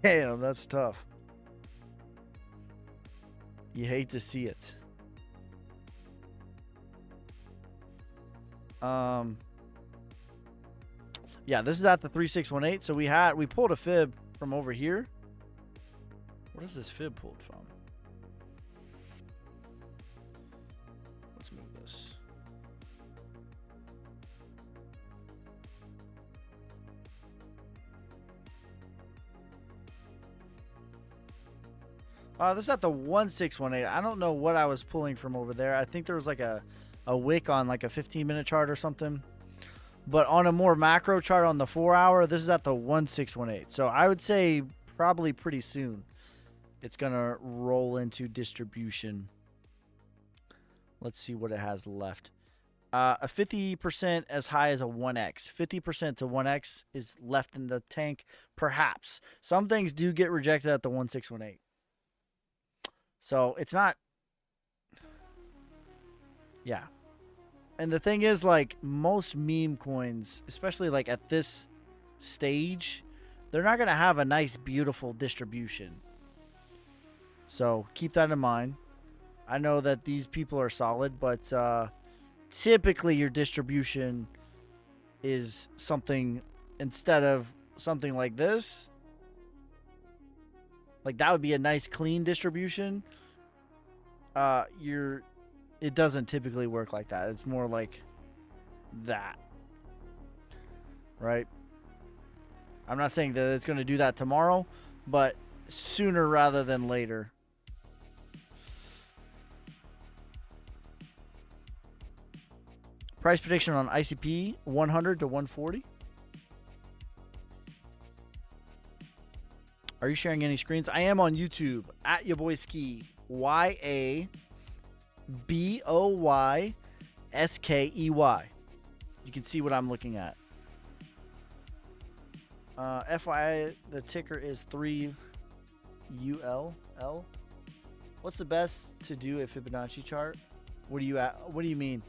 Damn, that's tough. You hate to see it. Yeah, this is at the 3618. So we pulled a fib from over here. What is this fib pulled from? Let's move this. This is at the 1618. I don't know what I was pulling from over there. I think there was like a wick on like a 15-minute chart or something. But on a more macro chart on the 4-hour, this is at the 1618. So I would say probably pretty soon it's going to roll into distribution. Let's see what it has left. A 50% as high as a 1x. 50% to 1x is left in the tank, perhaps. Some things do get rejected at the 1618. So it's not. Yeah. And the thing is, like, most meme coins, especially like at this stage, they're not going to have a nice, beautiful distribution. So keep that in mind. I know that these people are solid, but typically your distribution is something, instead of something like this, like that would be a nice clean distribution. It doesn't typically work like that. It's more like that, right? I'm not saying that it's going to do that tomorrow, but sooner rather than later. Price prediction on ICP 100 to 140. Are you sharing any screens? I am on YouTube at your boy Ski. YABOYSKEY. You can see what I'm looking at. FYI, the ticker is 3ULL. What's the best to do a Fibonacci chart? What do you mean?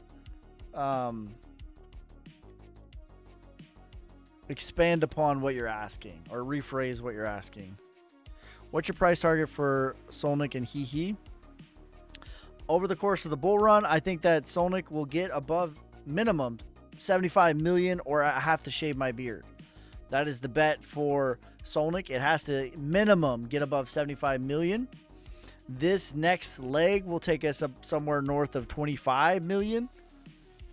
Expand upon what you're asking, or rephrase what you're asking. What's your price target for Solnic and Hehe? Over the course of the bull run, I think that Solnic will get above minimum 75 million, or I have to shave my beard. That is the bet for Solnic. It has to minimum get above 75 million. This next leg will take us up somewhere north of 25 million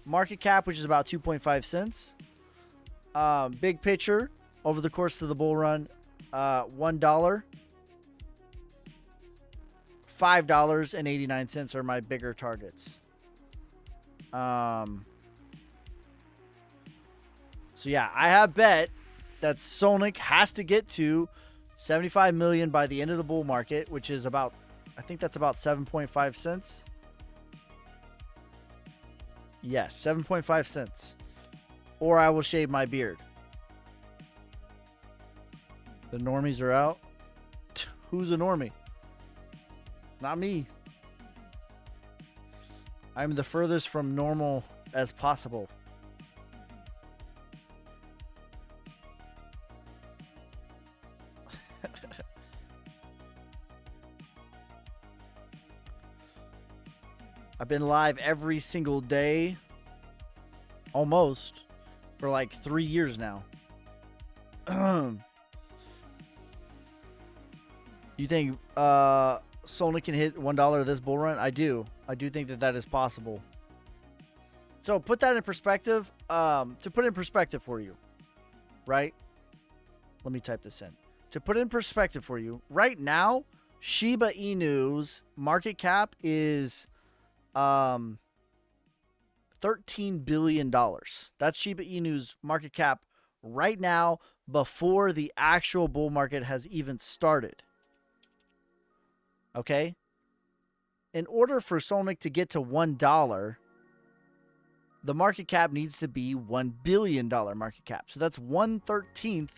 market cap, which is about 2.5 cents. Big picture over the course of the bull run, $1, $5.89 are my bigger targets. So yeah, I have bet that Solnic has to get to 75 million by the end of the bull market, which is about, I think that's about 7.5 cents. Yes, 7.5 cents. Or I will shave my beard. The normies are out. Who's a normie? Not me. I'm the furthest from normal as possible. I've been live every single day, almost, for like 3 years now. You think Solnic can hit $1 this bull run? I do. I do think that that is possible. So put that in perspective. To put it in perspective for you, right? Let me type this in. To put it in perspective for you, right now, Shiba Inu's market cap is $13 billion. That's Shiba Inu's market cap right now, before the actual bull market has even started. Okay? In order for Solnic to get to $1, the market cap needs to be $1 billion market cap. So that's 1/13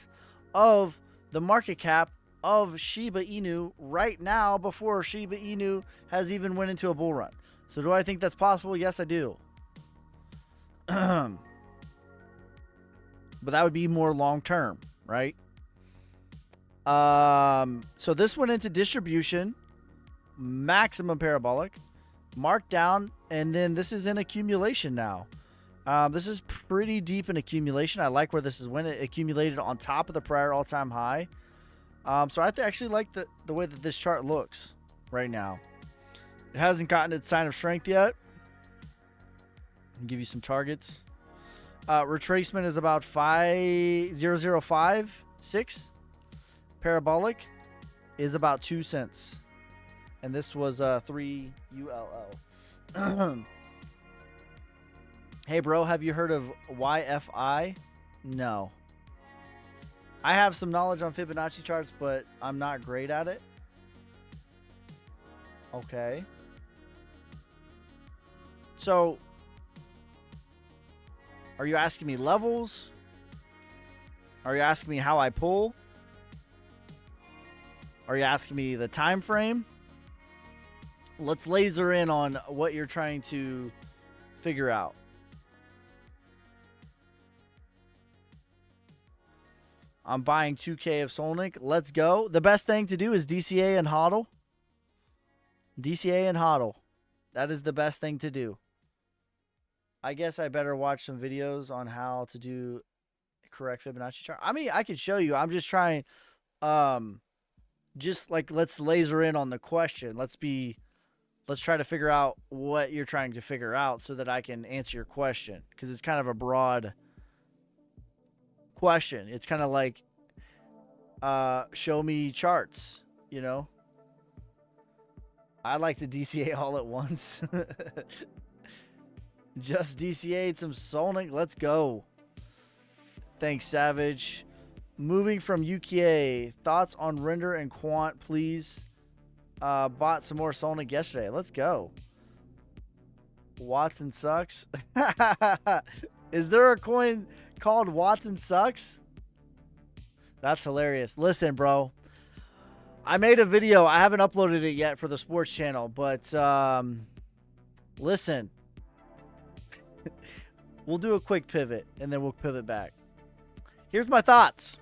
of the market cap of Shiba Inu right now, before Shiba Inu has even went into a bull run. So do I think that's possible? Yes, I do. But that would be more long term, right? So this went into distribution, maximum parabolic, marked down, and then this is in accumulation now. This is pretty deep in accumulation. I like where this is when it accumulated on top of the prior all-time high. So I actually like the way that this chart looks right now. It hasn't gotten its sign of strength yet. I'll give you some targets. Retracement is about 5.0056. Parabolic is about 2 cents. And this was 3 ULL. Hey, bro, have you heard of YFI? No. I have some knowledge on Fibonacci charts, but I'm not great at it. Okay. So, are you asking me levels? Are you asking me how I pull? Are you asking me the time frame? Let's laser in on what you're trying to figure out. I'm buying 2K of Solnic. Let's go. The best thing to do is DCA and HODL. DCA and HODL. That is the best thing to do. I guess I better watch some videos on how to do correct Fibonacci chart. I mean, I could show you. I'm just trying, just like, let's laser in on the question. Let's try to figure out what you're trying to figure out so that I can answer your question, because it's kind of a broad question. It's kind of like, show me charts, you know? I like to DCA all at once. Just DCA'd some Solnic. Let's go. Thanks, Savage. Moving from UKA. Thoughts on render and quant, please. Bought some more Solnic yesterday. Let's go. Watson sucks. Is there a coin called Watson sucks? That's hilarious. Listen, bro. I made a video. I haven't uploaded it yet for the sports channel, but listen. We'll do a quick pivot, and then we'll pivot back. Here's my thoughts.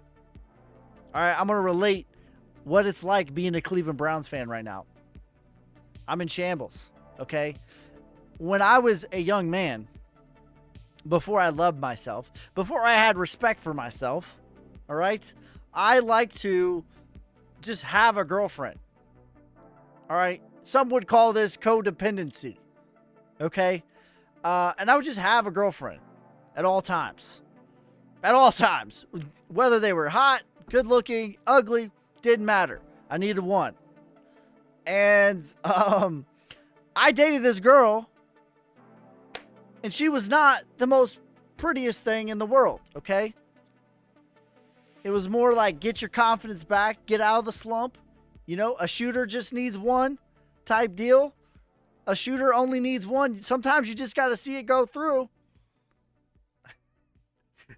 All right, I'm going to relate what it's like being a Cleveland Browns fan right now. I'm in shambles, okay? When I was a young man, before I loved myself, before I had respect for myself, all right, I like to just have a girlfriend, all right? Some would call this codependency, okay? And I would just have a girlfriend at all times. At all times. Whether they were hot, good looking, ugly, didn't matter. I needed one. And I dated this girl, and she was not the most prettiest thing in the world, okay? It was more like get your confidence back, get out of the slump. You know, a shooter just needs one type deal. A shooter only needs one. Sometimes you just got to see it go through.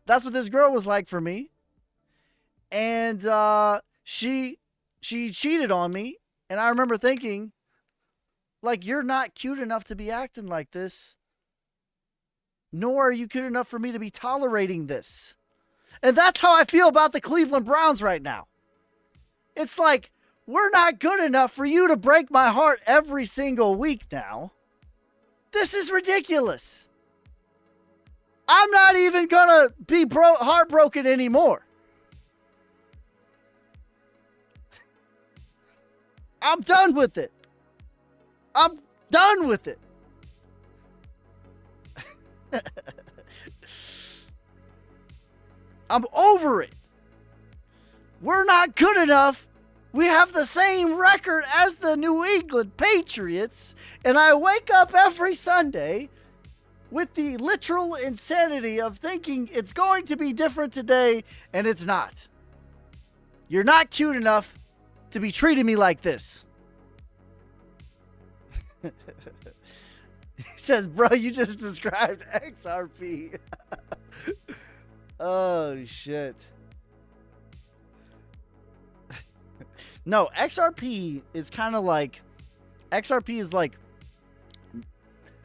That's what this girl was like for me. And she cheated on me. And I remember thinking, like, you're not cute enough to be acting like this. Nor are you cute enough for me to be tolerating this. And that's how I feel about the Cleveland Browns right now. It's like, we're not good enough for you to break my heart every single week now. This is ridiculous. I'm not even going to be heartbroken anymore. I'm done with it. I'm done with it. I'm over it. We're not good enough. We have the same record as the New England Patriots, and I wake up every Sunday with the literal insanity of thinking it's going to be different today, and it's not. You're not cute enough to be treating me like this. He says, bro, you just described XRP. Oh, shit. No, XRP is kind of like, XRP is like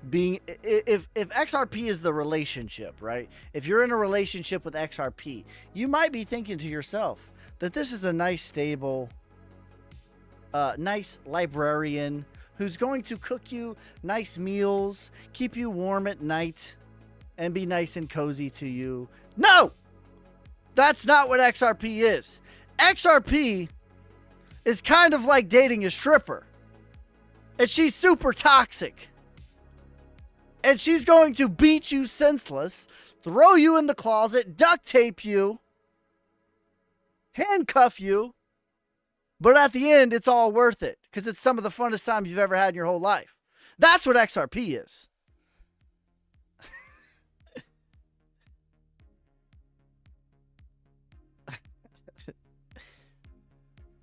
being, if XRP is the relationship, right? If you're in a relationship with XRP, you might be thinking to yourself that this is a nice, stable, nice librarian who's going to cook you nice meals, keep you warm at night, and be nice and cozy to you. No! That's not what XRP is. XRP is kind of like dating a stripper. And she's super toxic. And she's going to beat you senseless, throw you in the closet, duct tape you, handcuff you. But at the end, it's all worth it because it's some of the funnest times you've ever had in your whole life. That's what XRP is.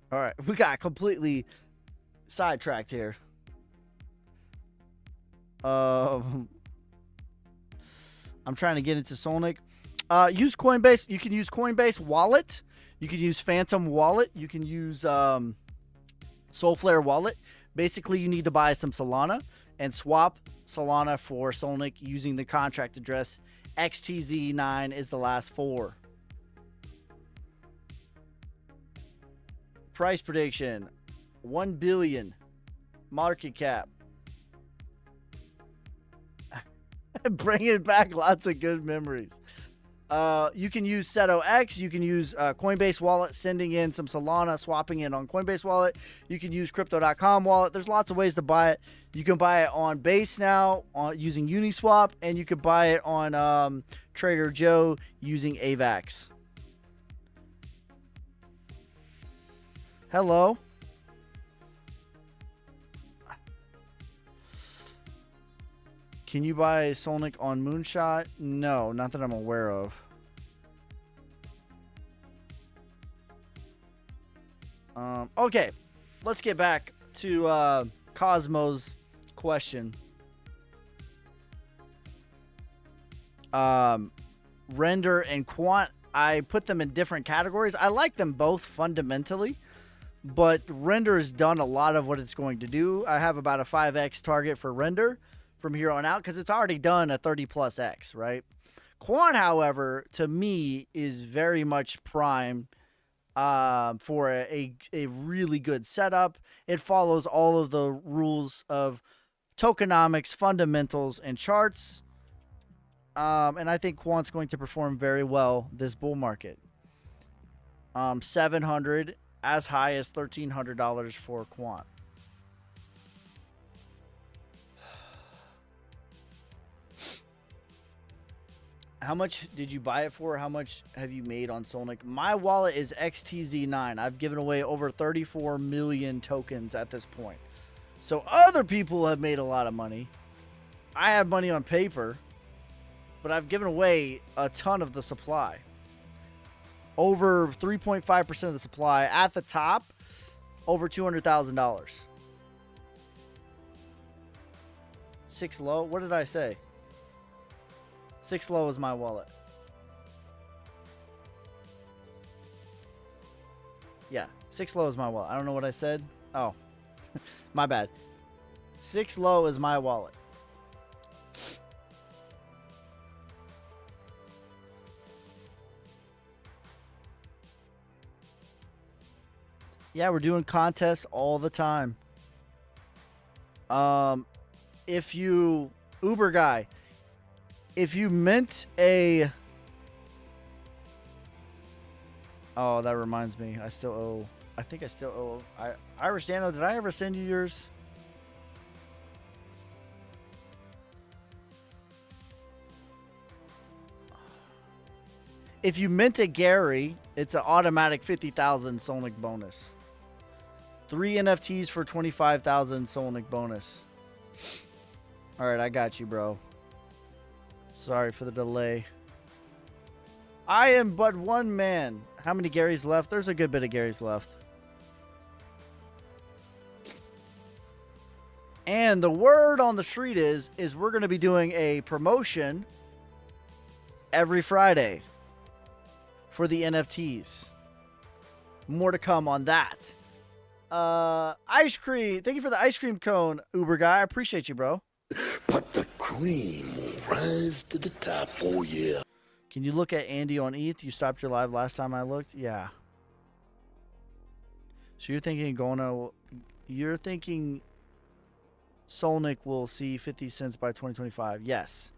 All right, we got completely sidetracked here. I'm trying to get into Solnic. Use Coinbase. You can use Coinbase Wallet. You can use Phantom Wallet. You can use Soulflare Wallet. Basically, you need to buy some Solana and swap Solana for Solnic using the contract address XTZ9 is the last four. Price prediction, 1 billion. Market cap. Bringing back lots of good memories. You can use SetoX. You can use Coinbase Wallet, sending in some Solana, swapping it on Coinbase Wallet. You can use Crypto.com Wallet. There's lots of ways to buy it. You can buy it on Base now using Uniswap, and you can buy it on Trader Joe using AVAX. Hello. Can you buy Solnic on Moonshot? No, not that I'm aware of. Okay, let's get back to Cosmo's question. Render and Quant, I put them in different categories. I like them both fundamentally, but Render's done a lot of what it's going to do. I have about a 5x target for Render from here on out because it's already done a 30 plus X, right? Quant, however, to me is very much prime for a really good setup. It follows all of the rules of tokenomics, fundamentals, and charts. And I think Quant's going to perform very well this bull market. 700 as high as $1,300 for Quant. How much did you buy it for? How much have you made on Solnic? My wallet is XTZ9. I've given away over 34 million tokens at this point. So other people have made a lot of money. I have money on paper, but I've given away a ton of the supply. Over 3.5% of the supply. At the top, over $200,000. 6 low? What did I say? 6 low is my wallet. Yeah, 6 low is my wallet. I don't know what I said. Oh, my bad. 6 low is my wallet. Yeah, we're doing contests all the time. If you Uber guy, if you mint a... Oh, that reminds me. I still owe... I think I still owe... Irish Dano, did I ever send you yours? If you mint a Gary, it's an automatic 50,000 Solnic bonus. 3 NFTs for 25,000 Solnic bonus. All right, I got you, bro. Sorry for the delay. I am but one man. How many Garys left? There's a good bit of Garys left. And the word on the street is we're going to be doing a promotion every Friday for the NFTs. More to come on that. Ice cream. Thank you for the ice cream cone, Uber guy. I appreciate you, bro. But the cream will rise to the top, oh yeah. Can you look at Andy on ETH? You stopped your live last time I looked? Yeah. So you're thinking Solnic will see 50 cents by 2025. Yes.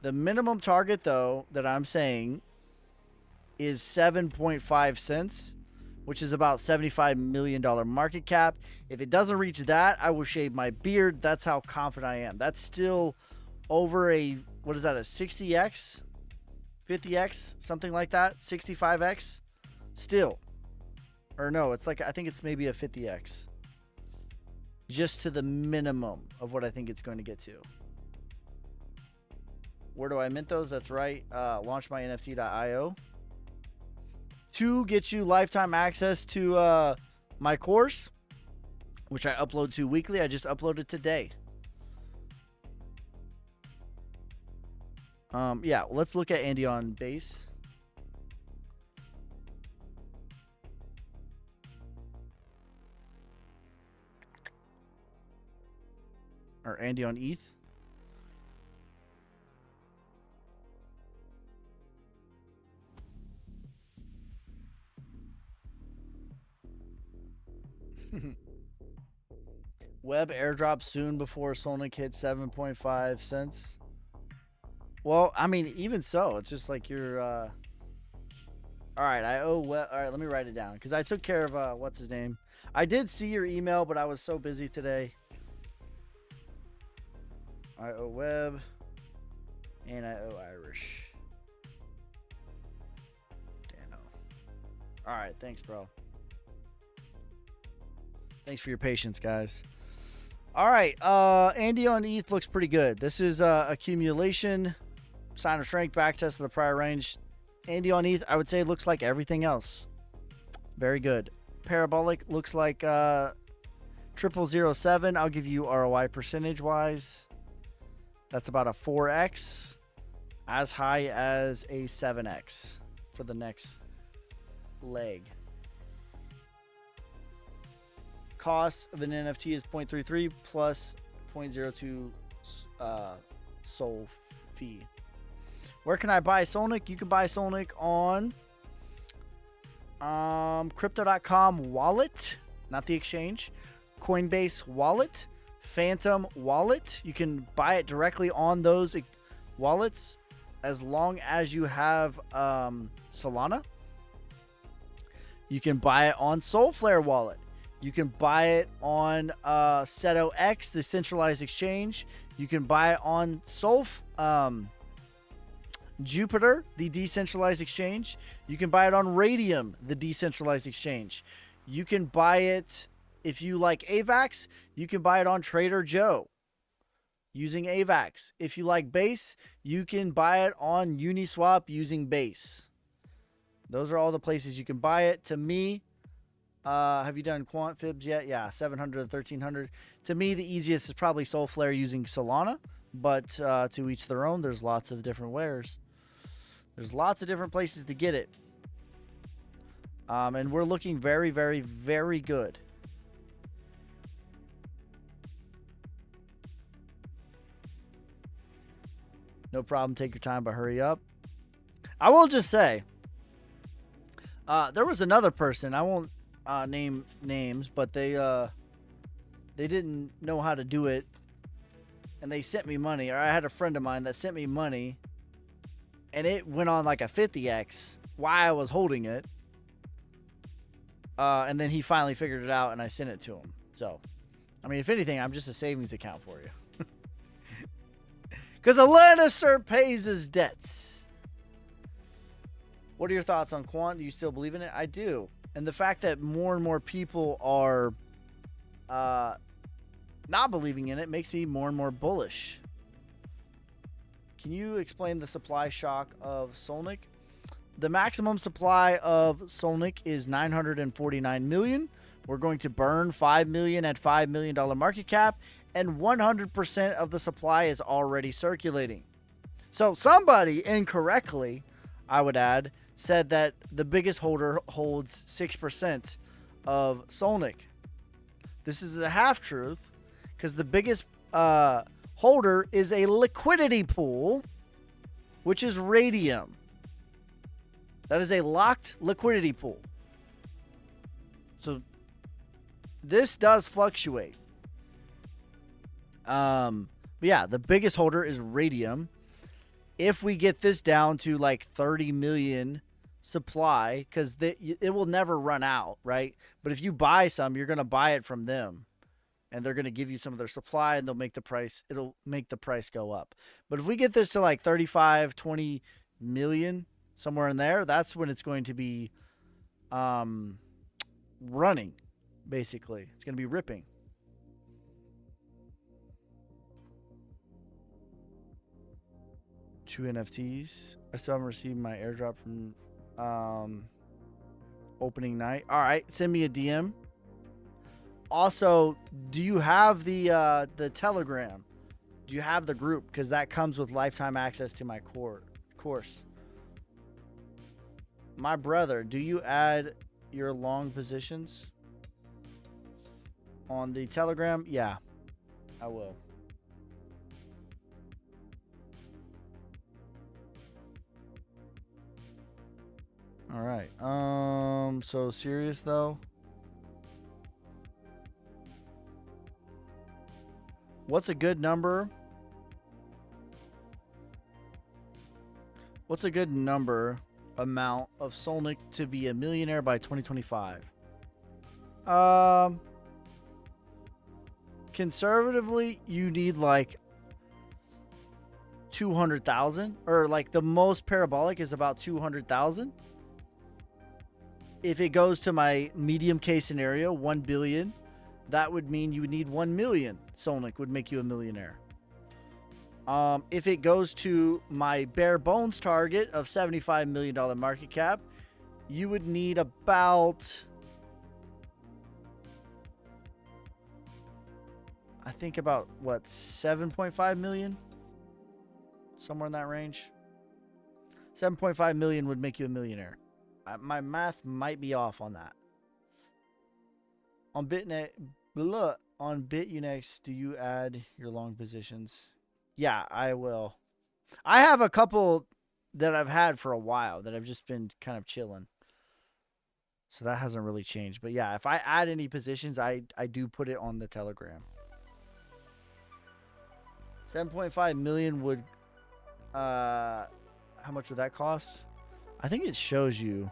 The minimum target, though, that I'm saying is 7.5 cents, which is about $75 million market cap. If it doesn't reach that, I will shave my beard. That's how confident I am. That's still over a, what is that, a 60x? 50x? Something like that? 65x? Still. Or no, it's like, I think it's maybe a 50x. Just to the minimum of what I think it's going to get to. Where do I mint those? That's right. Launchmynft.io. 2 gets you lifetime access to my course, which I upload to weekly. I just uploaded today. Yeah, let's look at Andy on base. Or Andy on ETH. Web airdrop soon before Solnic hits 7.5 cents. Well, I mean, even so, it's just like you're. All right, I owe Web. All right, let me write it down because I took care of what's his name. I did see your email, but I was so busy today. I owe Web, and I owe Irish. Dano. All right, thanks, bro. Thanks for your patience, guys. All right, Andy on ETH looks pretty good. This is accumulation, sign of strength, backtest of the prior range. Andy on ETH, I would say, looks like everything else. Very good. Parabolic looks like 0007. I'll give you ROI percentage wise. That's about a 4x, as high as a 7x for the next leg. Cost of an NFT is 0.33 plus 0.02 Sol fee. Where can I buy Solnic? You can buy Solnic on Crypto.com wallet, not the exchange. Coinbase wallet, Phantom wallet. You can buy it directly on those wallets as long as you have Solana. You can buy it on Solflare wallet. You can buy it on Seto X, the centralized exchange. You can buy it on Jupiter, the decentralized exchange. You can buy it on Radium, the decentralized exchange. You can buy it, if you like AVAX, you can buy it on Trader Joe using AVAX. If you like Base, you can buy it on Uniswap using Base. Those are all the places you can buy it. To me, have you done quant fibs yet? Yeah, 700 to 1300. To me, the easiest is probably Solflare using Solana, but to each their own. There's lots of different wares. There's lots of different places to get it. And we're looking very, very, very good. No problem. Take your time, but hurry up. I will just say, there was another person. I won't name names, but they didn't know how to do it, and they sent me money. Or I had a friend of mine that sent me money, and it went on like a 50x while I was holding it. And then he finally figured it out, and I sent it to him. So, I mean, if anything, I'm just a savings account for you. Because a Lannister pays his debts. What are your thoughts on quant? Do you still believe in it? I do. And the fact that more and more people are not believing in it makes me more and more bullish. Can you explain the supply shock of Solnic? The maximum supply of Solnic is 949 million. We're going to burn 5 million at $5 million market cap, and 100% of the supply is already circulating. So somebody incorrectly, I would add, said that the biggest holder holds 6% of Solnic. This is a half-truth, because the biggest holder is a liquidity pool, which is Radium. That is a locked liquidity pool. So this does fluctuate. But yeah, the biggest holder is Radium. If we get this down to like 30 million supply, because it will never run out, right? But if you buy some, you're going to buy it from them, and they're going to give you some of their supply, and they'll make the price. It'll make the price go up. But if we get this to like 35, 20 million, somewhere in there, that's when it's going to be running. Basically, it's going to be ripping. Two NFTs. I still haven't received my airdrop from opening night. All right, send me a DM. Also, do you have the Telegram? Do you have the group? Because that comes with lifetime access to my course. My brother, do you add your long positions on the Telegram? Yeah, I will. All right. So serious though. What's a good number? What's a good number amount of Solnick to be a millionaire by 2025? Conservatively, you need like 200,000, or like the most parabolic is about 200,000. If it goes to my medium case scenario, 1 billion, that would mean you would need 1 million. Solnick would make you a millionaire. If it goes to my bare bones target of $75 million market cap, you would need about, I think about what, 7.5 million? Somewhere in that range. 7.5 million would make you a millionaire. My math might be off on that. On BitUnex, do you add your long positions? Yeah, I will. I have a couple that I've had for a while that I've just been kind of chilling. So that hasn't really changed. But yeah, if I add any positions, I do put it on the Telegram. 7.5 million would, how much would that cost? I think it shows you.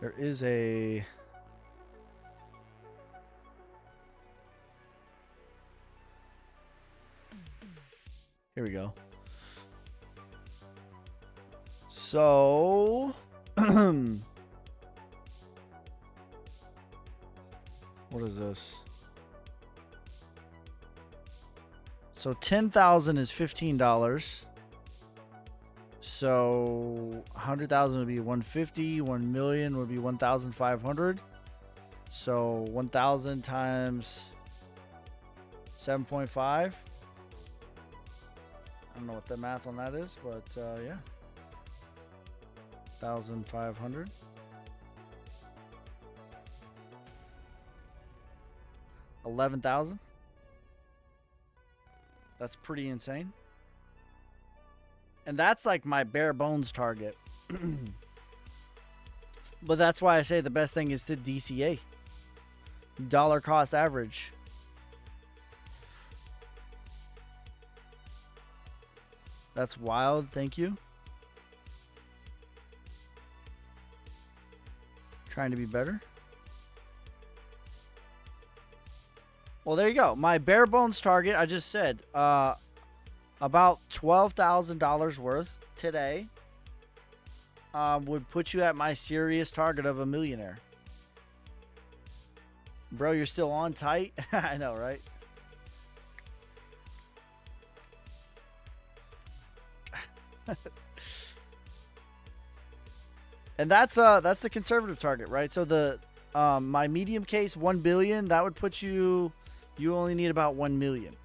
There is a... Here we go. So... what is this? So 10,000 is $15. So 100,000 would be 150. 1 million would be 1,500. So 1,000 times 7.5. I don't know what the math on that is, but yeah. 1,500. 11,000. That's pretty insane. And that's like my bare bones target. But that's why I say the best thing is to DCA. Dollar cost average. That's wild. Thank you. Trying to be better. Well, there you go. My bare bones target, I just said, about $12,000 worth today would put you at my serious target of a millionaire. Bro, you're still on tight? I know, right? And that's the conservative target, right? So the my medium case 1 billion, that would put you only need about 1 million.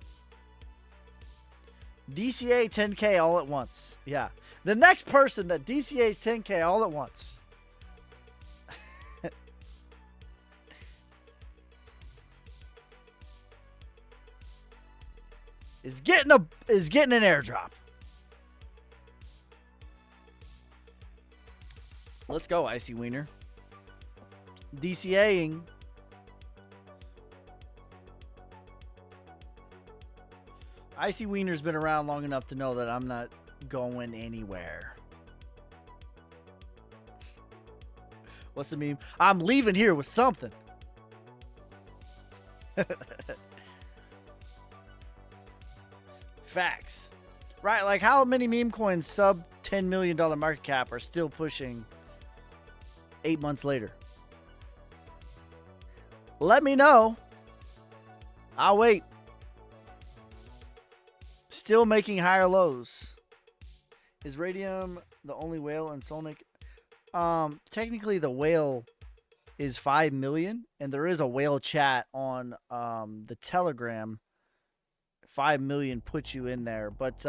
DCA 10K all at once. Yeah. The next person that DCA's 10K all at once. is getting an airdrop. Let's go, Icy Wiener. DCAing. Icy Wiener's been around long enough to know that I'm not going anywhere. What's the meme? I'm leaving here with something. Facts. Right, like how many meme coins sub $10 million market cap are still pushing 8 months later? Let me know. I'll wait. Still making higher lows. Is Radium the only whale in Solnick? Technically the whale is 5 million, and there is a whale chat on the Telegram. 5 million puts you in there, but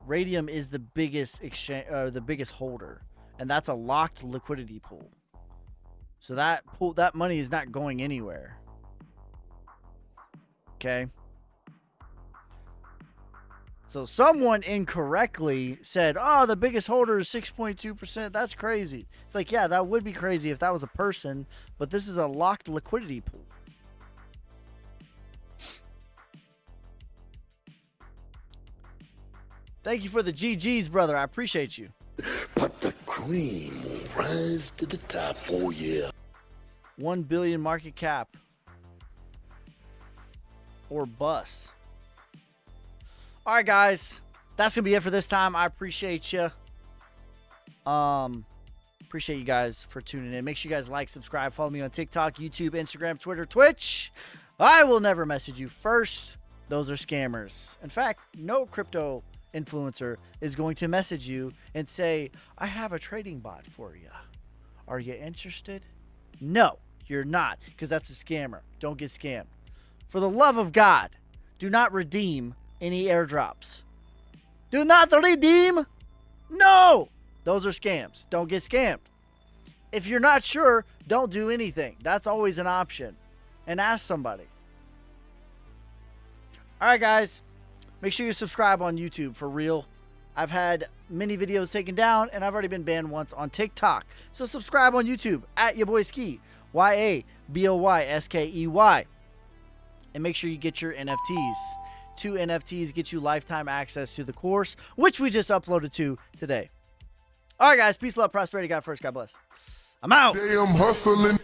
Radium is the biggest exchange, the biggest holder, and that's a locked liquidity pool. So that money is not going anywhere. Okay. So someone incorrectly said, "Oh, the biggest holder is 6.2%. That's crazy." It's like, yeah, that would be crazy if that was a person, but this is a locked liquidity pool. Thank you for the GGs, brother. I appreciate you. But the cream will rise to the top, oh yeah. 1 billion market cap. Or bust. All right, guys. That's going to be it for this time. I appreciate you. Appreciate you guys for tuning in. Make sure you guys like, subscribe, follow me on TikTok, YouTube, Instagram, Twitter, Twitch. I will never message you first. Those are scammers. In fact, no crypto influencer is going to message you and say, "I have a trading bot for you. Are you interested?" No, you're not, because that's a scammer. Don't get scammed. For the love of God, do not redeem any airdrops. Do not redeem. No, those are scams. Don't get scammed. If you're not sure, don't do anything. That's always an option. And ask somebody. All right, guys. Make sure you subscribe on YouTube for real. I've had many videos taken down, and I've already been banned once on TikTok. So subscribe on YouTube at your boy Ski, YABOYSKEY. And make sure you get your NFTs. 2 NFTs get you lifetime access to the course, which we just uploaded to today. All right, guys. Peace, love, prosperity. God first. God bless. I'm out. Damn, hustling.